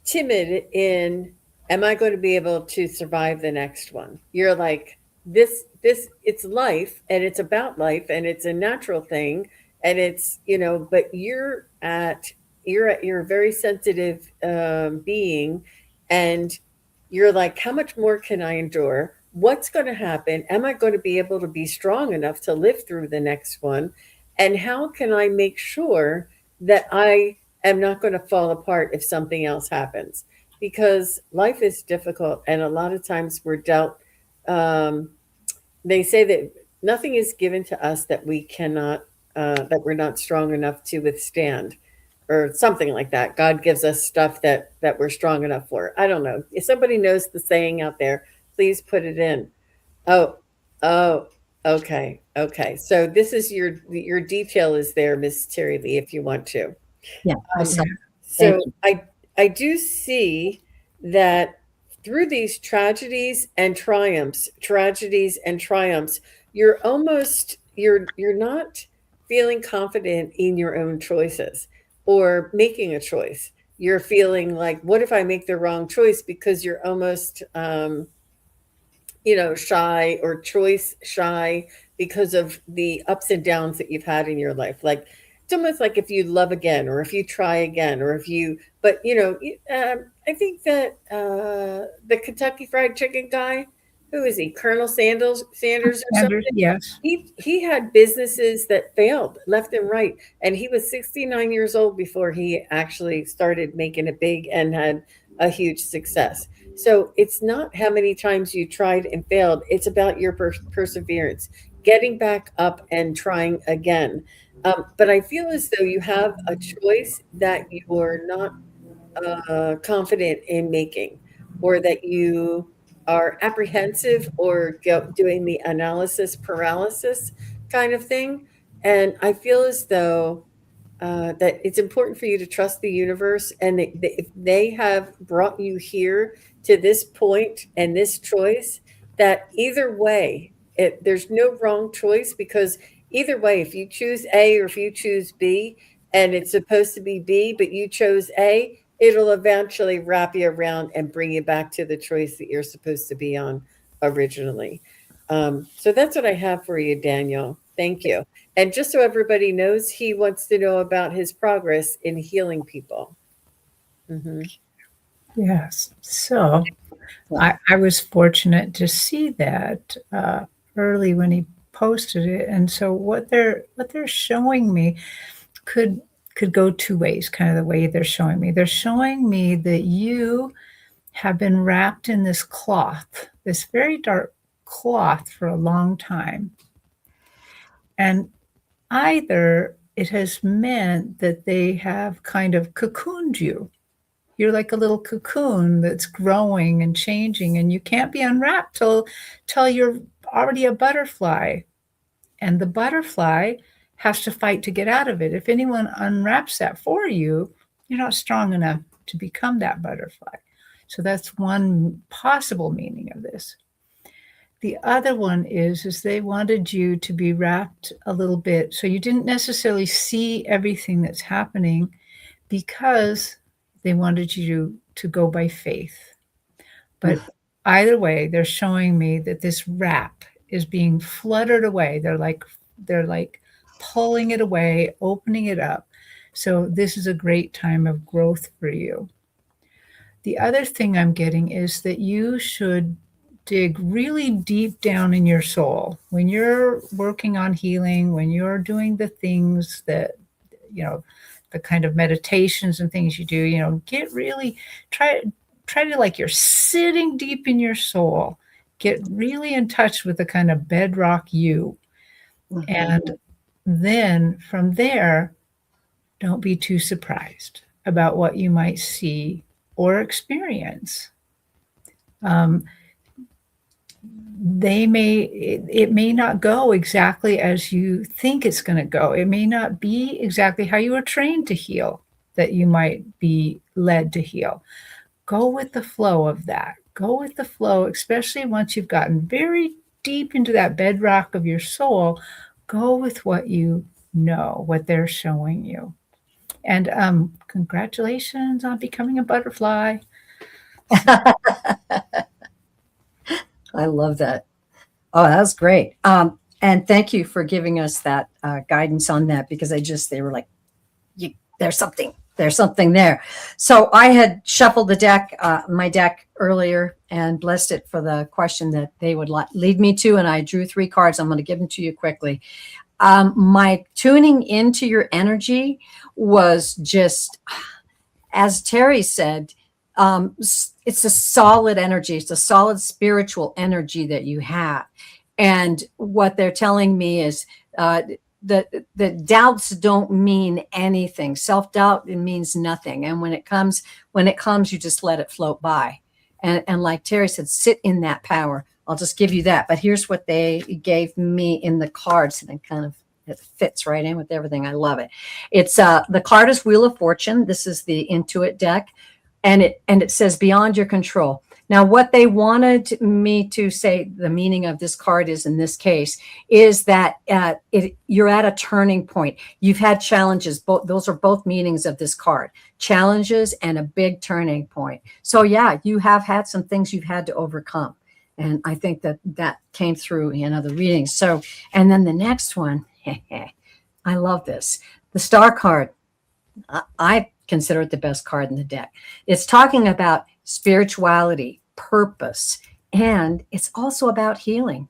Speaker 1: timid in, am I going to be able to survive the next one? You're like, this it's life, and it's about life, and it's a natural thing, and it's, but you're a very sensitive being, and you're like, how much more can I endure? What's going to happen? Am I going to be able to be strong enough to live through the next one? And how can I make sure that I am not going to fall apart if something else happens? Because life is difficult, and a lot of times we're dealt. They say that nothing is given to us that we cannot, that we're not strong enough to withstand, or something like that. God gives us stuff that we're strong enough for. I don't know. If somebody knows the saying out there, please put it in. Oh, oh, okay, okay. So this is your detail is there, Miss Terri Lee, if you want to.
Speaker 2: yeah.
Speaker 1: So I do see that through these tragedies and triumphs, you're not feeling confident in your own choices or making a choice. You're feeling like, what if I make the wrong choice? Because you're almost shy or choice shy because of the ups and downs that you've had in your life. Like, it's almost like if you love again, or if you try again, or if you, but I think that the Kentucky Fried Chicken guy, who is he, Colonel Sanders or something?
Speaker 3: Yes.
Speaker 1: He had businesses that failed left and right, and he was 69 years old before he actually started making it big and had a huge success. So it's not how many times you tried and failed. It's about your perseverance, getting back up and trying again. But I feel as though you have a choice that you're not confident in making, or that you are apprehensive, or doing the analysis paralysis kind of thing. And I feel as though that it's important for you to trust the universe, and if they have brought you here to this point and this choice, that either way, there's no wrong choice, because either way, if you choose A or if you choose B, and it's supposed to be B, but you chose A, it'll eventually wrap you around and bring you back to the choice that you're supposed to be on originally. So that's what I have for you, Daniel. Thank you. And just so everybody knows, he wants to know about his progress in healing people. Mm-hmm.
Speaker 3: Yes. So I was fortunate to see that early when he posted it. And so what they're showing me could go two ways, kind of the way they're showing me. They're showing me that you have been wrapped in this cloth, this very dark cloth, for a long time. And either it has meant that they have kind of cocooned you. You're like a little cocoon that's growing and changing, and you can't be unwrapped till you're already a butterfly. And the butterfly has to fight to get out of it. If anyone unwraps that for you, you're not strong enough to become that butterfly. So that's one possible meaning of this. The other one is they wanted you to be wrapped a little bit so you didn't necessarily see everything that's happening, because they wanted you to go by faith. But either way, they're showing me that this wrap is being fluttered away. They're like pulling it away, opening it up. So this is a great time of growth for you. The other thing I'm getting is that you should dig really deep down in your soul. When you're working on healing, when you're doing the things that, the kind of meditations and things you do, get really, try to, like, you're sitting deep in your soul, get really in touch with the kind of bedrock you. Mm-hmm. And then from there, don't be too surprised about what you might see or experience. It may not go exactly as you think it's going to go. It may not be exactly how you were trained to heal, that you might be led to heal. Go with the flow of that. Go with the flow, especially once you've gotten very deep into that bedrock of your soul. Go with what you know, what they're showing you. And congratulations on becoming a butterfly.
Speaker 2: I love that. Oh, that was great. And thank you for giving us that guidance on that, because they were like, there's something there. So I had shuffled the deck, my deck earlier, and blessed it for the question that they would lead me to. And I drew 3 cards. I'm going to give them to you quickly. My tuning into your energy was just, as Terri said, it's a solid energy. It's a solid spiritual energy that you have. And what they're telling me is the doubts don't mean anything. Self-doubt, it means nothing. And when it comes, you just let it float by. And like Terri said, sit in that power. I'll just give you that. But here's what they gave me in the cards, and it fits right in with everything. I love it. It's the card is Wheel of Fortune. This is the Intuit deck. And it says beyond your control. Now, what they wanted me to say, the meaning of this card is, in this case, is that you're at a turning point. You've had challenges. Those are both meanings of this card: challenges and a big turning point. So yeah, you have had some things you've had to overcome. And I think that came through in other readings. So, and then the next one, I love this. The Star card. I consider it the best card in the deck. It's talking about spirituality, purpose, and it's also about healing.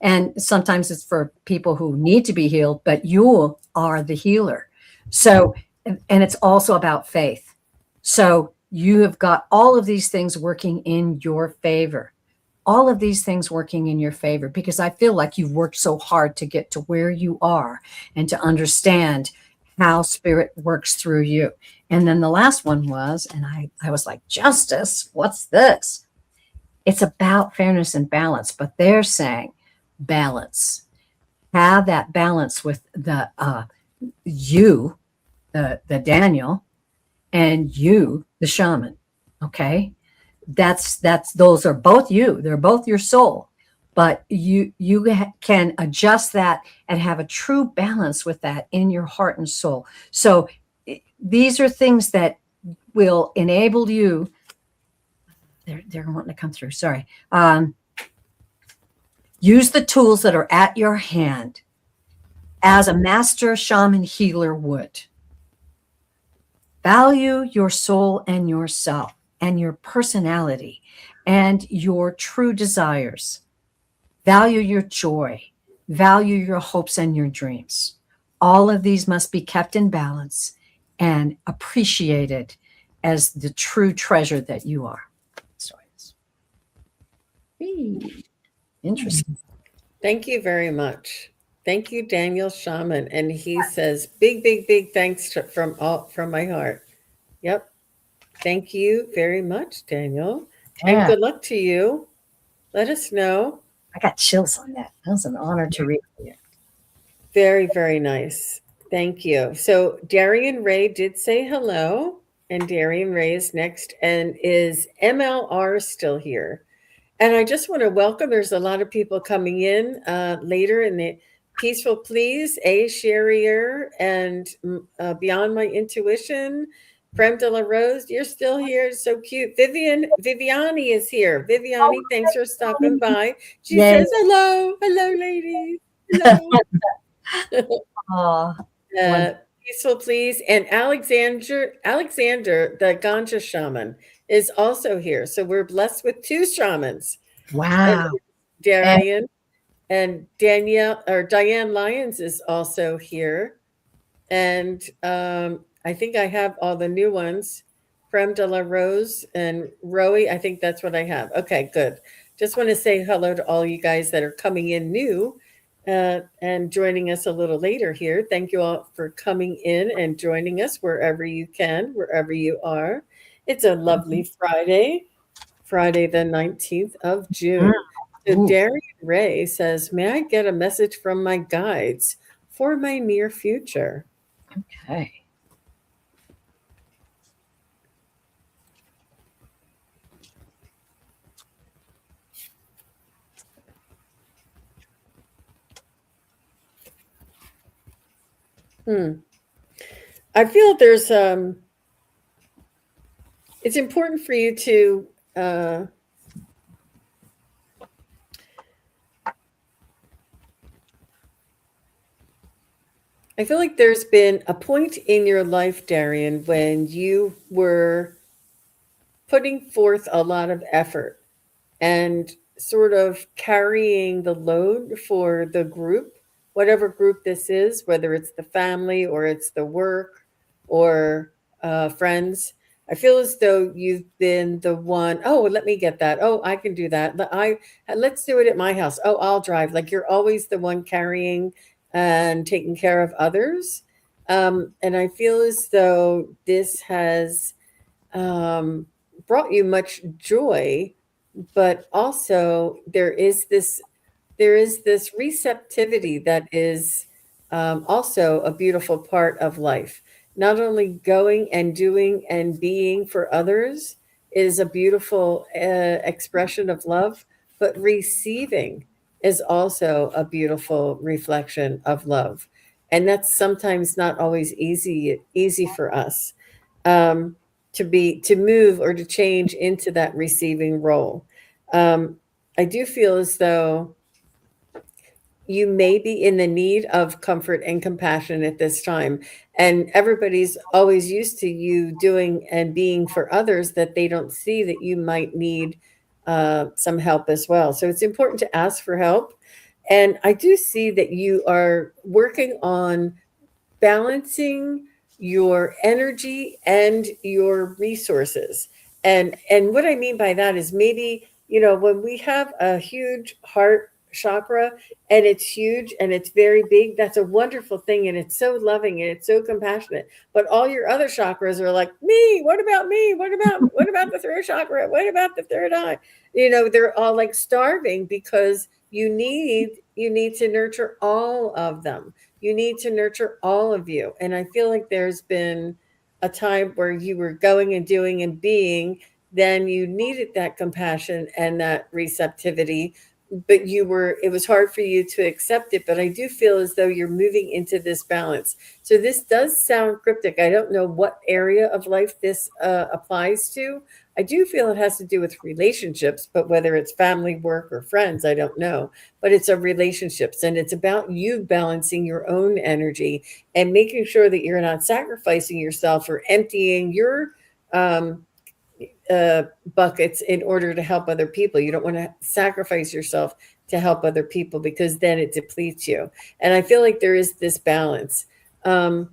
Speaker 2: And sometimes it's for people who need to be healed, but you are the healer. So, and it's also about faith. So you have got all of these things working in your favor. All of these things working in your favor, because I feel like you've worked so hard to get to where you are and to understand how spirit works through you. And then the last one was, and I was like, justice, what's this? It's about fairness and balance, but they're saying balance. Have that balance with the Daniel, and you, the shaman. Okay. Those are both you. They're both your soul. But you can adjust that and have a true balance with that in your heart and soul. So these are things that will enable you. They're wanting to come through. Sorry. Use the tools that are at your hand as a master shaman healer would. Value your soul and yourself and your personality and your true desires. Value your joy, value your hopes and your dreams. All of these must be kept in balance and appreciated as the true treasure that you are. So it's interesting.
Speaker 1: Thank you very much. Thank you, Daniel Shaman. And he says, big, big, big thanks from my heart. Yep. Thank you very much, Daniel. And
Speaker 2: Yeah,
Speaker 1: good luck to you. Let us know.
Speaker 2: I got chills on that. That was an honor to read for you.
Speaker 1: Very, very nice. Thank you. So Darian Ray did say hello, and Darian Ray is next. And is MLR still here? And I just want to welcome, there's a lot of people coming in later in the Peaceful Please, A. Sherrier, and Beyond My Intuition. Prem de la Rose, you're still here. It's so cute. Viviani is here. Viviani, thanks for stopping by. She
Speaker 2: Yay.
Speaker 1: says, hello, hello, ladies. Hello.
Speaker 2: Oh,
Speaker 1: Peaceful Please. And Alexander, the Ganja shaman, is also here. So we're blessed with two shamans.
Speaker 2: wow.
Speaker 1: Darian and Danielle or Diane Lyons is also here. And I think I have all the new ones. Prem de la Rose and Rowie. I think that's what I have. Okay, good. Just want to say hello to all you guys that are coming in new and joining us a little later here. Thank you all for coming in and joining us wherever you can, wherever you are. It's a lovely Friday the 19th of June. So Darian Ray says, may I get a message from my guides for my near future?
Speaker 2: Okay.
Speaker 1: I feel there's it's important for you to I feel like there's been a point in your life, Darian, when you were putting forth a lot of effort and sort of carrying the load for the group, whatever group this is, whether it's the family or it's the work or friends. I feel as though you've been the one, oh, let me get that. Oh, I can do that. Let's do it at my house. Oh, I'll drive. Like you're always the one carrying and taking care of others. And I feel as though this has brought you much joy, but also there is this receptivity that is also a beautiful part of life. Not only going and doing and being for others is a beautiful expression of love, but receiving is also a beautiful reflection of love, and that's sometimes not always easy for us to move or to change into that receiving role. I do feel as though you may be in the need of comfort and compassion at this time. And everybody's always used to you doing and being for others, that they don't see that you might need some help as well. So it's important to ask for help. And I do see that you are working on balancing your energy and your resources. And what I mean by that is, maybe, when we have a huge heart chakra and it's huge and it's very big, that's a wonderful thing, and it's so loving and it's so compassionate. But all your other chakras are like, me, what about me? What about the third chakra? What about the third eye? They're all like starving, because you need to nurture all of them. You need to nurture all of you. And I feel like there's been a time where you were going and doing and being, then you needed that compassion and that receptivity, but it was hard for you to accept it. But I do feel as though you're moving into this balance. So this does sound cryptic. I don't know what area of life this applies to. I do feel it has to do with relationships, but whether it's family, work, or friends, I don't know. But it's a relationships, and it's about you balancing your own energy and making sure that you're not sacrificing yourself or emptying your buckets in order to help other people. You don't want to sacrifice yourself to help other people, because then it depletes you. And I feel like there is this balance. You're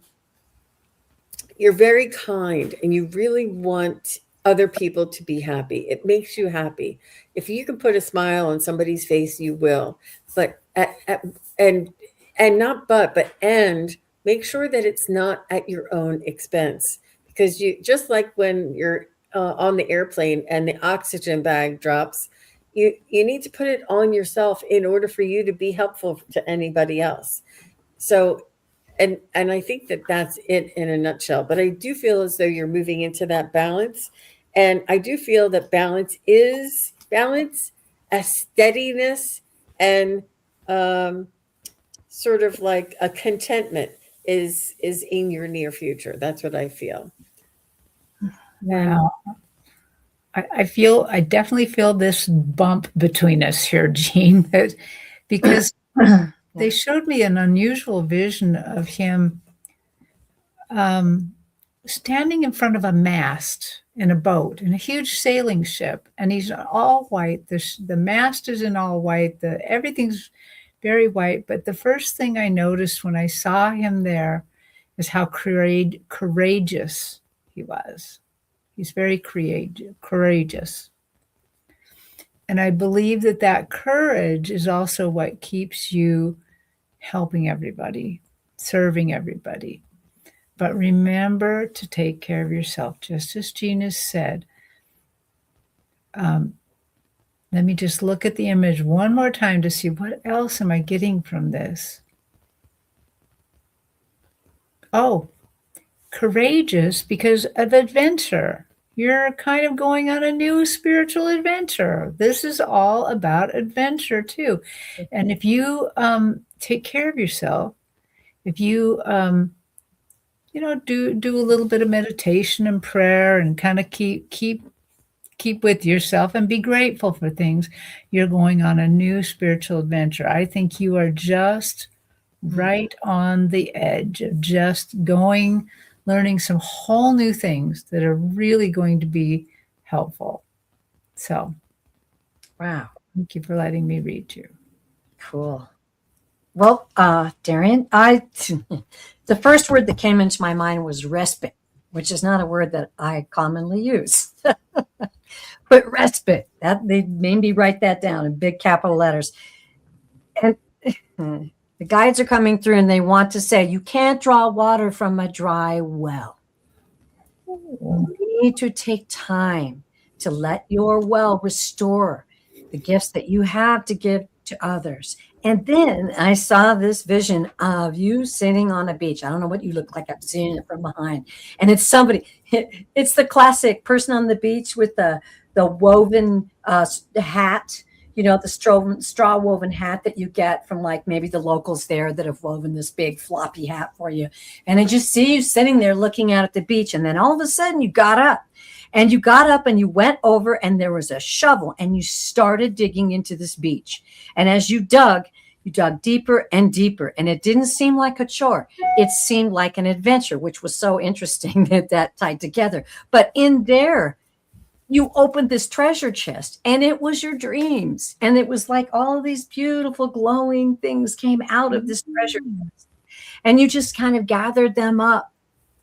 Speaker 1: very kind and you really want other people to be happy. It makes you happy. If you can put a smile on somebody's face, you will. But and and make sure that it's not at your own expense, because you, just like when you're on the airplane and the oxygen bag drops, you need to put it on yourself in order for you to be helpful to anybody else. So, and I think that that's it in a nutshell. But I do feel as though you're moving into that balance, and I do feel that balance, a steadiness, and sort of like a contentment is in your near future. That's what I feel.
Speaker 3: Wow. I definitely feel this bump between us here, Jean, because they showed me an unusual vision of him standing in front of a mast in a boat, in a huge sailing ship, and he's all white. The mast is in all white. Everything's very white. But the first thing I noticed when I saw him there is how courageous he was. He's very courageous. And I believe that courage is also what keeps you helping everybody, serving everybody. But remember to take care of yourself, just as Gina said. Let me just look at the image one more time to see what else am I getting from this. Oh, courageous because of adventure. You're kind of going on a new spiritual adventure. This is all about adventure too. And if you take care of yourself, if you do a little bit of meditation and prayer and kind of keep with yourself and be grateful for things, you're going on a new spiritual adventure. I think you are just right on the edge of just learning some whole new things that are really going to be helpful. So,
Speaker 2: wow.
Speaker 3: Thank you for letting me read you.
Speaker 2: Cool. Well, Darian, the first word that came into my mind was respite, which is not a word that I commonly use. But respite, that they made me write that down in big capital letters. And the guides are coming through and they want to say, you can't draw water from a dry well. You need to take time to let your well restore the gifts that you have to give to others. And then I saw this vision of you sitting on a beach. I don't know what you look like. I'm seeing it from behind. And it's somebody, it's the classic person on the beach with the woven hat, the straw woven hat that you get from like maybe the locals there that have woven this big floppy hat for you. And I just see you sitting there looking out at the beach. And then all of a sudden you got up. And you got up and you went over and there was a shovel and you started digging into this beach. And as you dug deeper and deeper. And it didn't seem like a chore. It seemed like an adventure, which was so interesting that tied together. But in there, you opened this treasure chest and it was your dreams. And it was like all of these beautiful glowing things came out of this treasure chest. And you just kind of gathered them up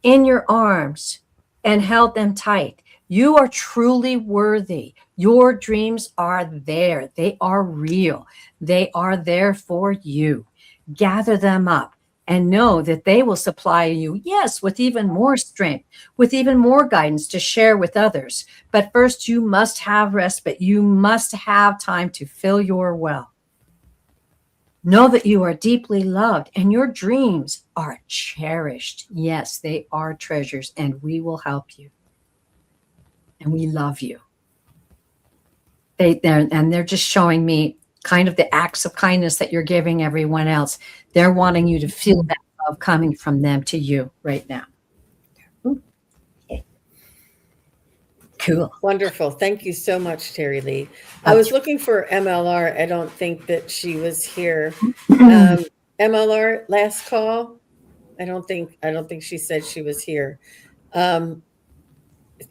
Speaker 2: in your arms and held them tight. You are truly worthy. Your dreams are there. They are real. They are there for you. Gather them up and know that they will supply you, yes, with even more strength, with even more guidance to share with others. But first, you must have respite. You must have time to fill your well. Know that you are deeply loved and your dreams are cherished. Yes, they are treasures and we will help you. And we love you. They're just showing me kind of the acts of kindness that you're giving everyone else. They're wanting you to feel that love coming from them to you right now. Okay. Cool.
Speaker 1: Wonderful. Thank you so much, Terri Lee. I was looking for MLR. I don't think that she was here. MLR, last call. I don't think she said she was here.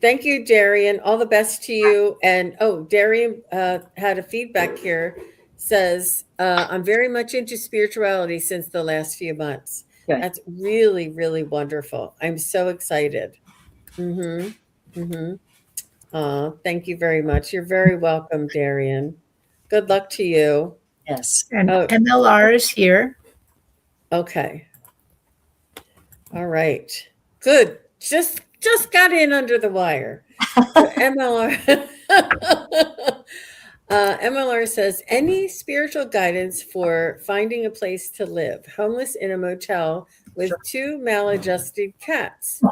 Speaker 1: Thank you, Darian. All the best to you. And Darian had a feedback here. Says, I'm very much into spirituality since the last few months.
Speaker 2: Good.
Speaker 1: That's really, really wonderful. I'm so excited. Thank you very much. You're very welcome, Darian. Good luck to you.
Speaker 2: Yes.
Speaker 3: And MLR is here.
Speaker 1: Okay. All right. Good. Just got in under the wire. So MLR. MLR says, any spiritual guidance for finding a place to live? Homeless in a motel with
Speaker 2: Sure.
Speaker 1: 2 maladjusted cats.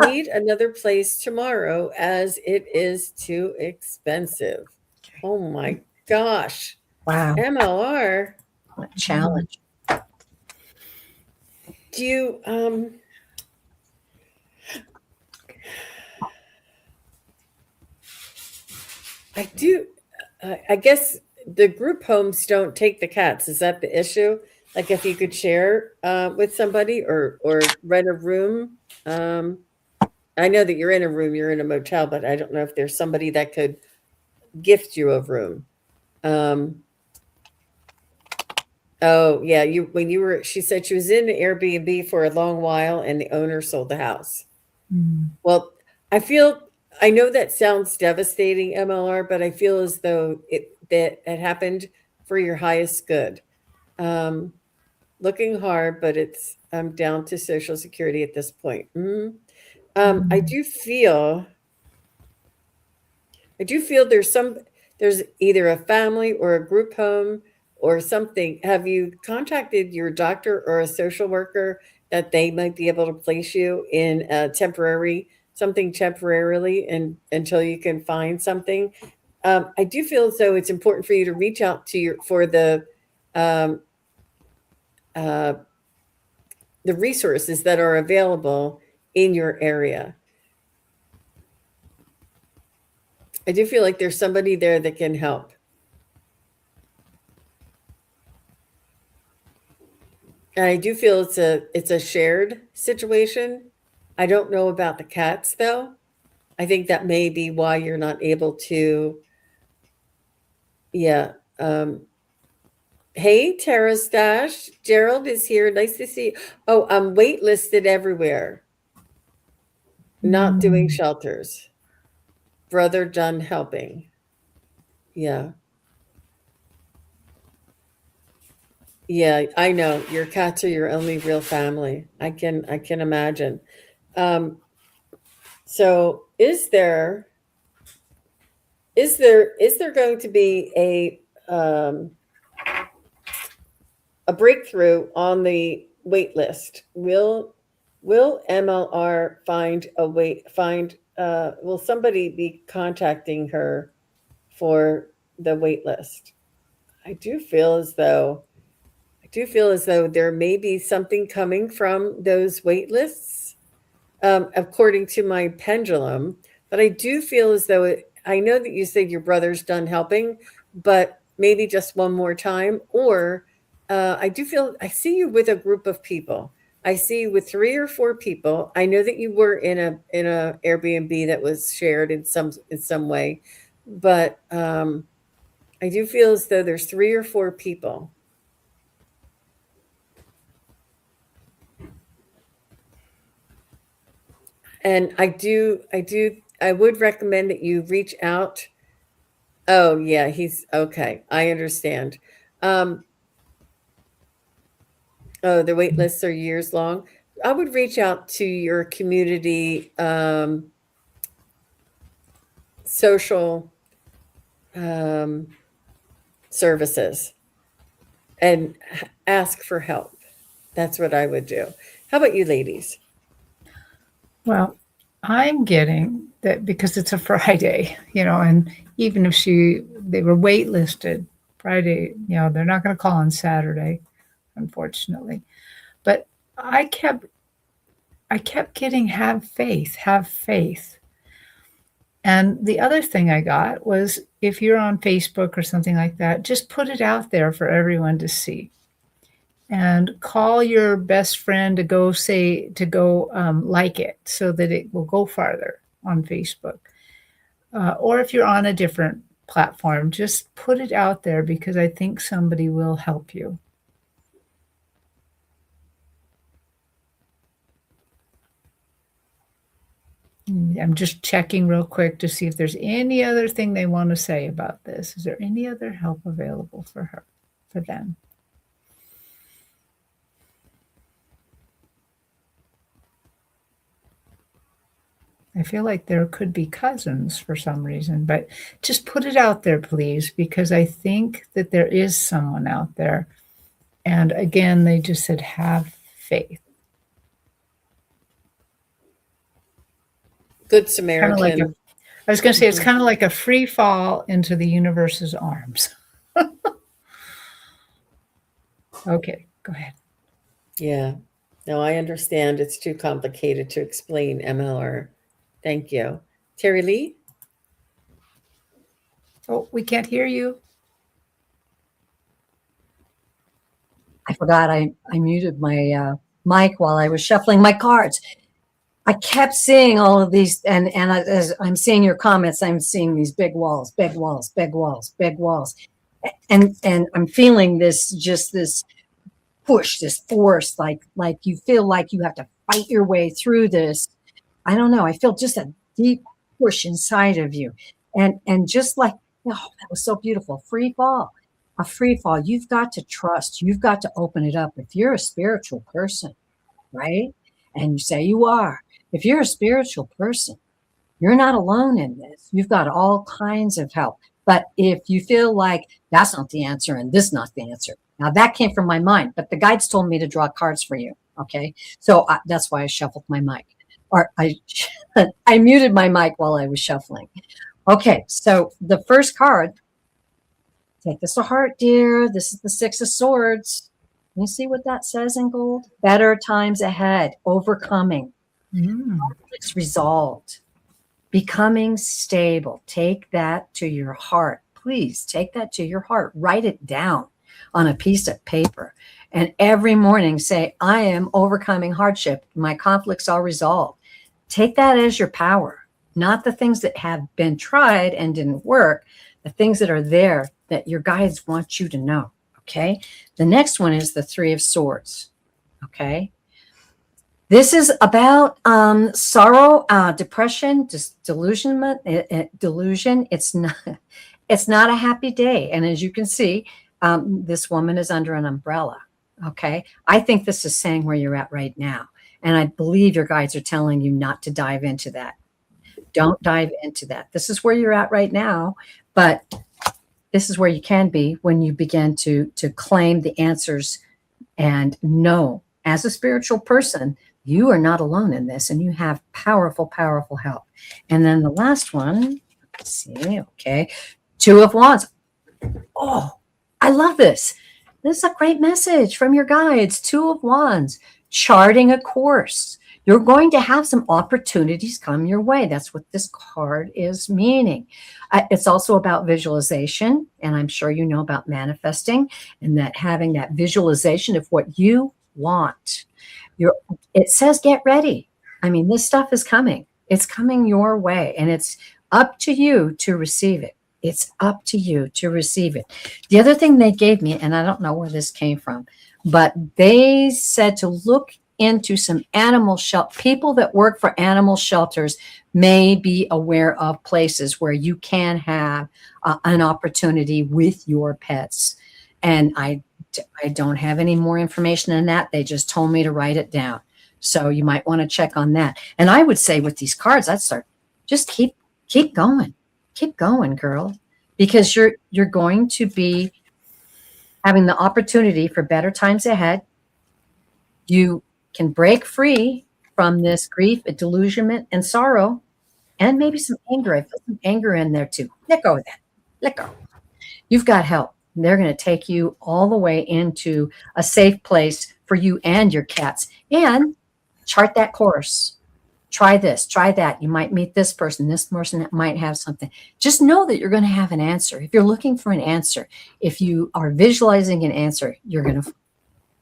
Speaker 1: Need another place tomorrow as it is too expensive. Oh my gosh.
Speaker 2: Wow.
Speaker 1: MLR,
Speaker 2: What a challenge.
Speaker 1: do you I do I guess the group homes don't take the cats. Is that the issue? Like if you could share with somebody or rent a room. I know that you're in a room, you're in a motel, but I don't know if there's somebody that could gift you a room. Oh yeah, she said she was in the Airbnb for a long while and the owner sold the house. Well, I know that sounds devastating, MLR, but I feel as though that happened for your highest good. Looking hard, but I'm down to Social Security at this point. I do feel there's either a family or a group home or something. Have you contacted your doctor or a social worker that they might be able to place you in something temporarily and until you can find something? I do feel as though it's important for you to reach out to the resources that are available in your area. I do feel like there's somebody there that can help. And I do feel it's a shared situation. I don't know about the cats though. I think that may be why you're not able to. Yeah. Hey, Tara Stash. Gerald is here. Nice to see you. Oh, I'm waitlisted everywhere. Not doing shelters. Brother done helping. Yeah. Yeah, I know. Your cats are your only real family. I can imagine. So is there going to be a breakthrough on the wait list? Will MLR will somebody be contacting her for the wait list? I do feel as though there may be something coming from those wait lists, according to my pendulum. But I do feel as though I know that you said your brother's done helping, but maybe just one more time. Or I do feel I see you with a group of people. I see you with 3 or 4 people. I know that you were in a Airbnb that was shared in some way, but I do feel as though there's 3 or 4 people. And I would recommend that you reach out. Oh yeah, he's okay. I understand. Oh, the wait lists are years long. I would reach out to your community social services and ask for help. That's what I would do. How about you ladies?
Speaker 3: Well, I'm getting that because it's a Friday, and even if they were waitlisted Friday, they're not going to call on Saturday, unfortunately. But I kept getting have faith. And the other thing I got was if you're on Facebook or something like that, just put it out there for everyone to see. And call your best friend to go like it so that it will go farther on Facebook. Or if you're on a different platform, just put it out there because I think somebody will help you. I'm just checking real quick to see if there's any other thing they want to say about this. Is there any other help available for them? I feel like there could be cousins for some reason, but just put it out there, please, because I think that there is someone out there. And again, they just said, have faith.
Speaker 1: Good
Speaker 3: Kind of like
Speaker 1: Samaritan.
Speaker 3: I was going to say, it's kind of like a free fall into the universe's arms. Okay, go ahead.
Speaker 1: Yeah. No, I understand. It's too complicated to explain, MLR. Thank you. Terri Lee?
Speaker 3: Oh, we can't hear you.
Speaker 2: I forgot I muted my mic while I was shuffling my cards. I kept seeing all of these, and as I'm seeing your comments, I'm seeing these big walls, big walls, big walls, big walls, and I'm feeling this push, this force, like you feel like you have to fight your way through this. I don't know. I feel just a deep push inside of you, and just like, oh, that was so beautiful. Free fall, a free fall. You've got to trust. You've got to open it up. If you're a spiritual person, right, and you say you are. If you're a spiritual person, you're not alone in this. You've got all kinds of help. But if you feel like that's not the answer and this not the answer, now that came from my mind, but the guides told me to draw cards for you. Okay, so that's why I shuffled my mic, or I muted my mic while I was shuffling. Okay, so the first card, take this to heart, dear. This is the Six of Swords. Can you see what that says in gold? Better times ahead, overcoming. It's resolved, becoming stable. Take that to your heart. Please take that to your heart. Write it down on a piece of paper. And every morning say, I am overcoming hardship. My conflicts are resolved. Take that as your power, not the things that have been tried and didn't work, the things that are there that your guides want you to know. Okay. The next one is the Three of Swords. Okay. This is about sorrow, depression, delusion. It's not a happy day. And as you can see, this woman is under an umbrella. Okay. I think this is saying where you're at right now. And I believe your guides are telling you not to dive into that. Don't dive into that. This is where you're at right now. But this is where you can be when you begin to claim the answers and know, as a spiritual person, you are not alone in this, and you have powerful, powerful help. And then the last one, let's see, okay, Two of Wands. Oh, I love this. This is a great message from your guides. Two of Wands, charting a course. You're going to have some opportunities come your way. That's what this card is meaning. It's also about visualization, and I'm sure you know about manifesting, and that having that visualization of what you want. It says get ready. I mean, this stuff is coming. It's coming your way, and it's up to you to receive it. It's up to you to receive it. The other thing they gave me, and I don't know where this came from, but they said to look into some animal shelter. People that work for animal shelters may be aware of places where you can have an opportunity with your pets. And I don't have any more information than that. They just told me to write it down. So you might want to check on that. And I would say with these cards, I'd start, just keep going. Keep going, girl, because you're going to be having the opportunity for better times ahead. You can break free from this grief, delusionment, and sorrow, and maybe some anger. I feel some anger in there too. Let go of that. Let go. You've got help. They're going to take you all the way into a safe place for you and your cats, and chart that course. Try this, try that. You might meet this person that might have something. Just know that you're going to have an answer. If you're looking for an answer, if you are visualizing an answer, you're going to,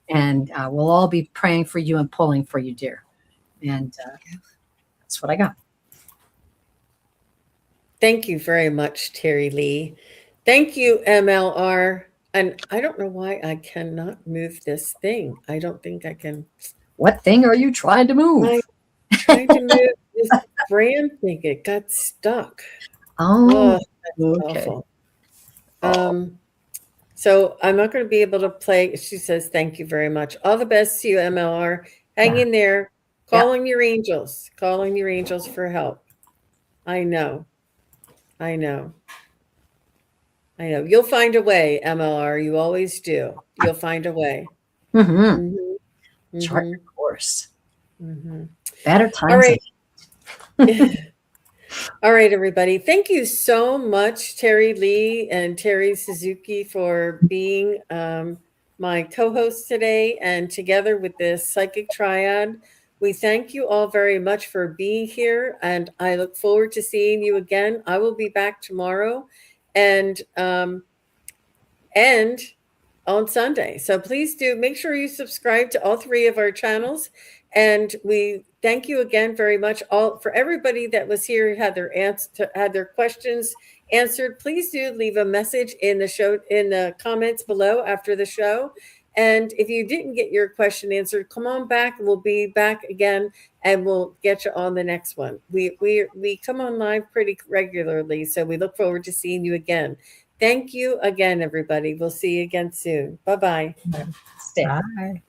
Speaker 2: and we'll all be praying for you and pulling for you, dear. And that's what I got.
Speaker 1: Thank you very much, Terri Lee. Thank you, MLR. And I don't know why I cannot move this thing. I don't think I can.
Speaker 2: What thing are you trying to move?
Speaker 1: I'm trying to move this brand thing. It got stuck.
Speaker 2: Oh,
Speaker 1: that's
Speaker 2: okay.
Speaker 1: awful. So I'm not going to be able to play. She says, thank you very much. All the best to you, MLR. Hang in there. Calling your angels for help. I know. I know. I know. You'll find a way, MLR. You always do. You'll find a way.
Speaker 2: Mm-hmm.
Speaker 1: Mm-hmm.
Speaker 2: Chart
Speaker 1: Mm-hmm.
Speaker 2: your course.
Speaker 1: Mm-hmm.
Speaker 2: Better
Speaker 1: All
Speaker 2: times.
Speaker 1: right. All right, everybody. Thank you so much, Terri Lee and Terri Suzuki, for being my co-host today. And together with this psychic triad, we thank you all very much for being here. And I look forward to seeing you again. I will be back tomorrow and on Sunday. So please do make sure you subscribe to all three of our channels. And we thank you again very much all for everybody that was here, had their questions answered. Please do leave a message in the comments below after the show. And if you didn't get your question answered, come on back. We'll be back again and we'll get you on the next one. We come on live pretty regularly, so we look forward to seeing you again. Thank you again, everybody. We'll see you again soon. Bye-bye.
Speaker 2: Stay.
Speaker 3: Bye.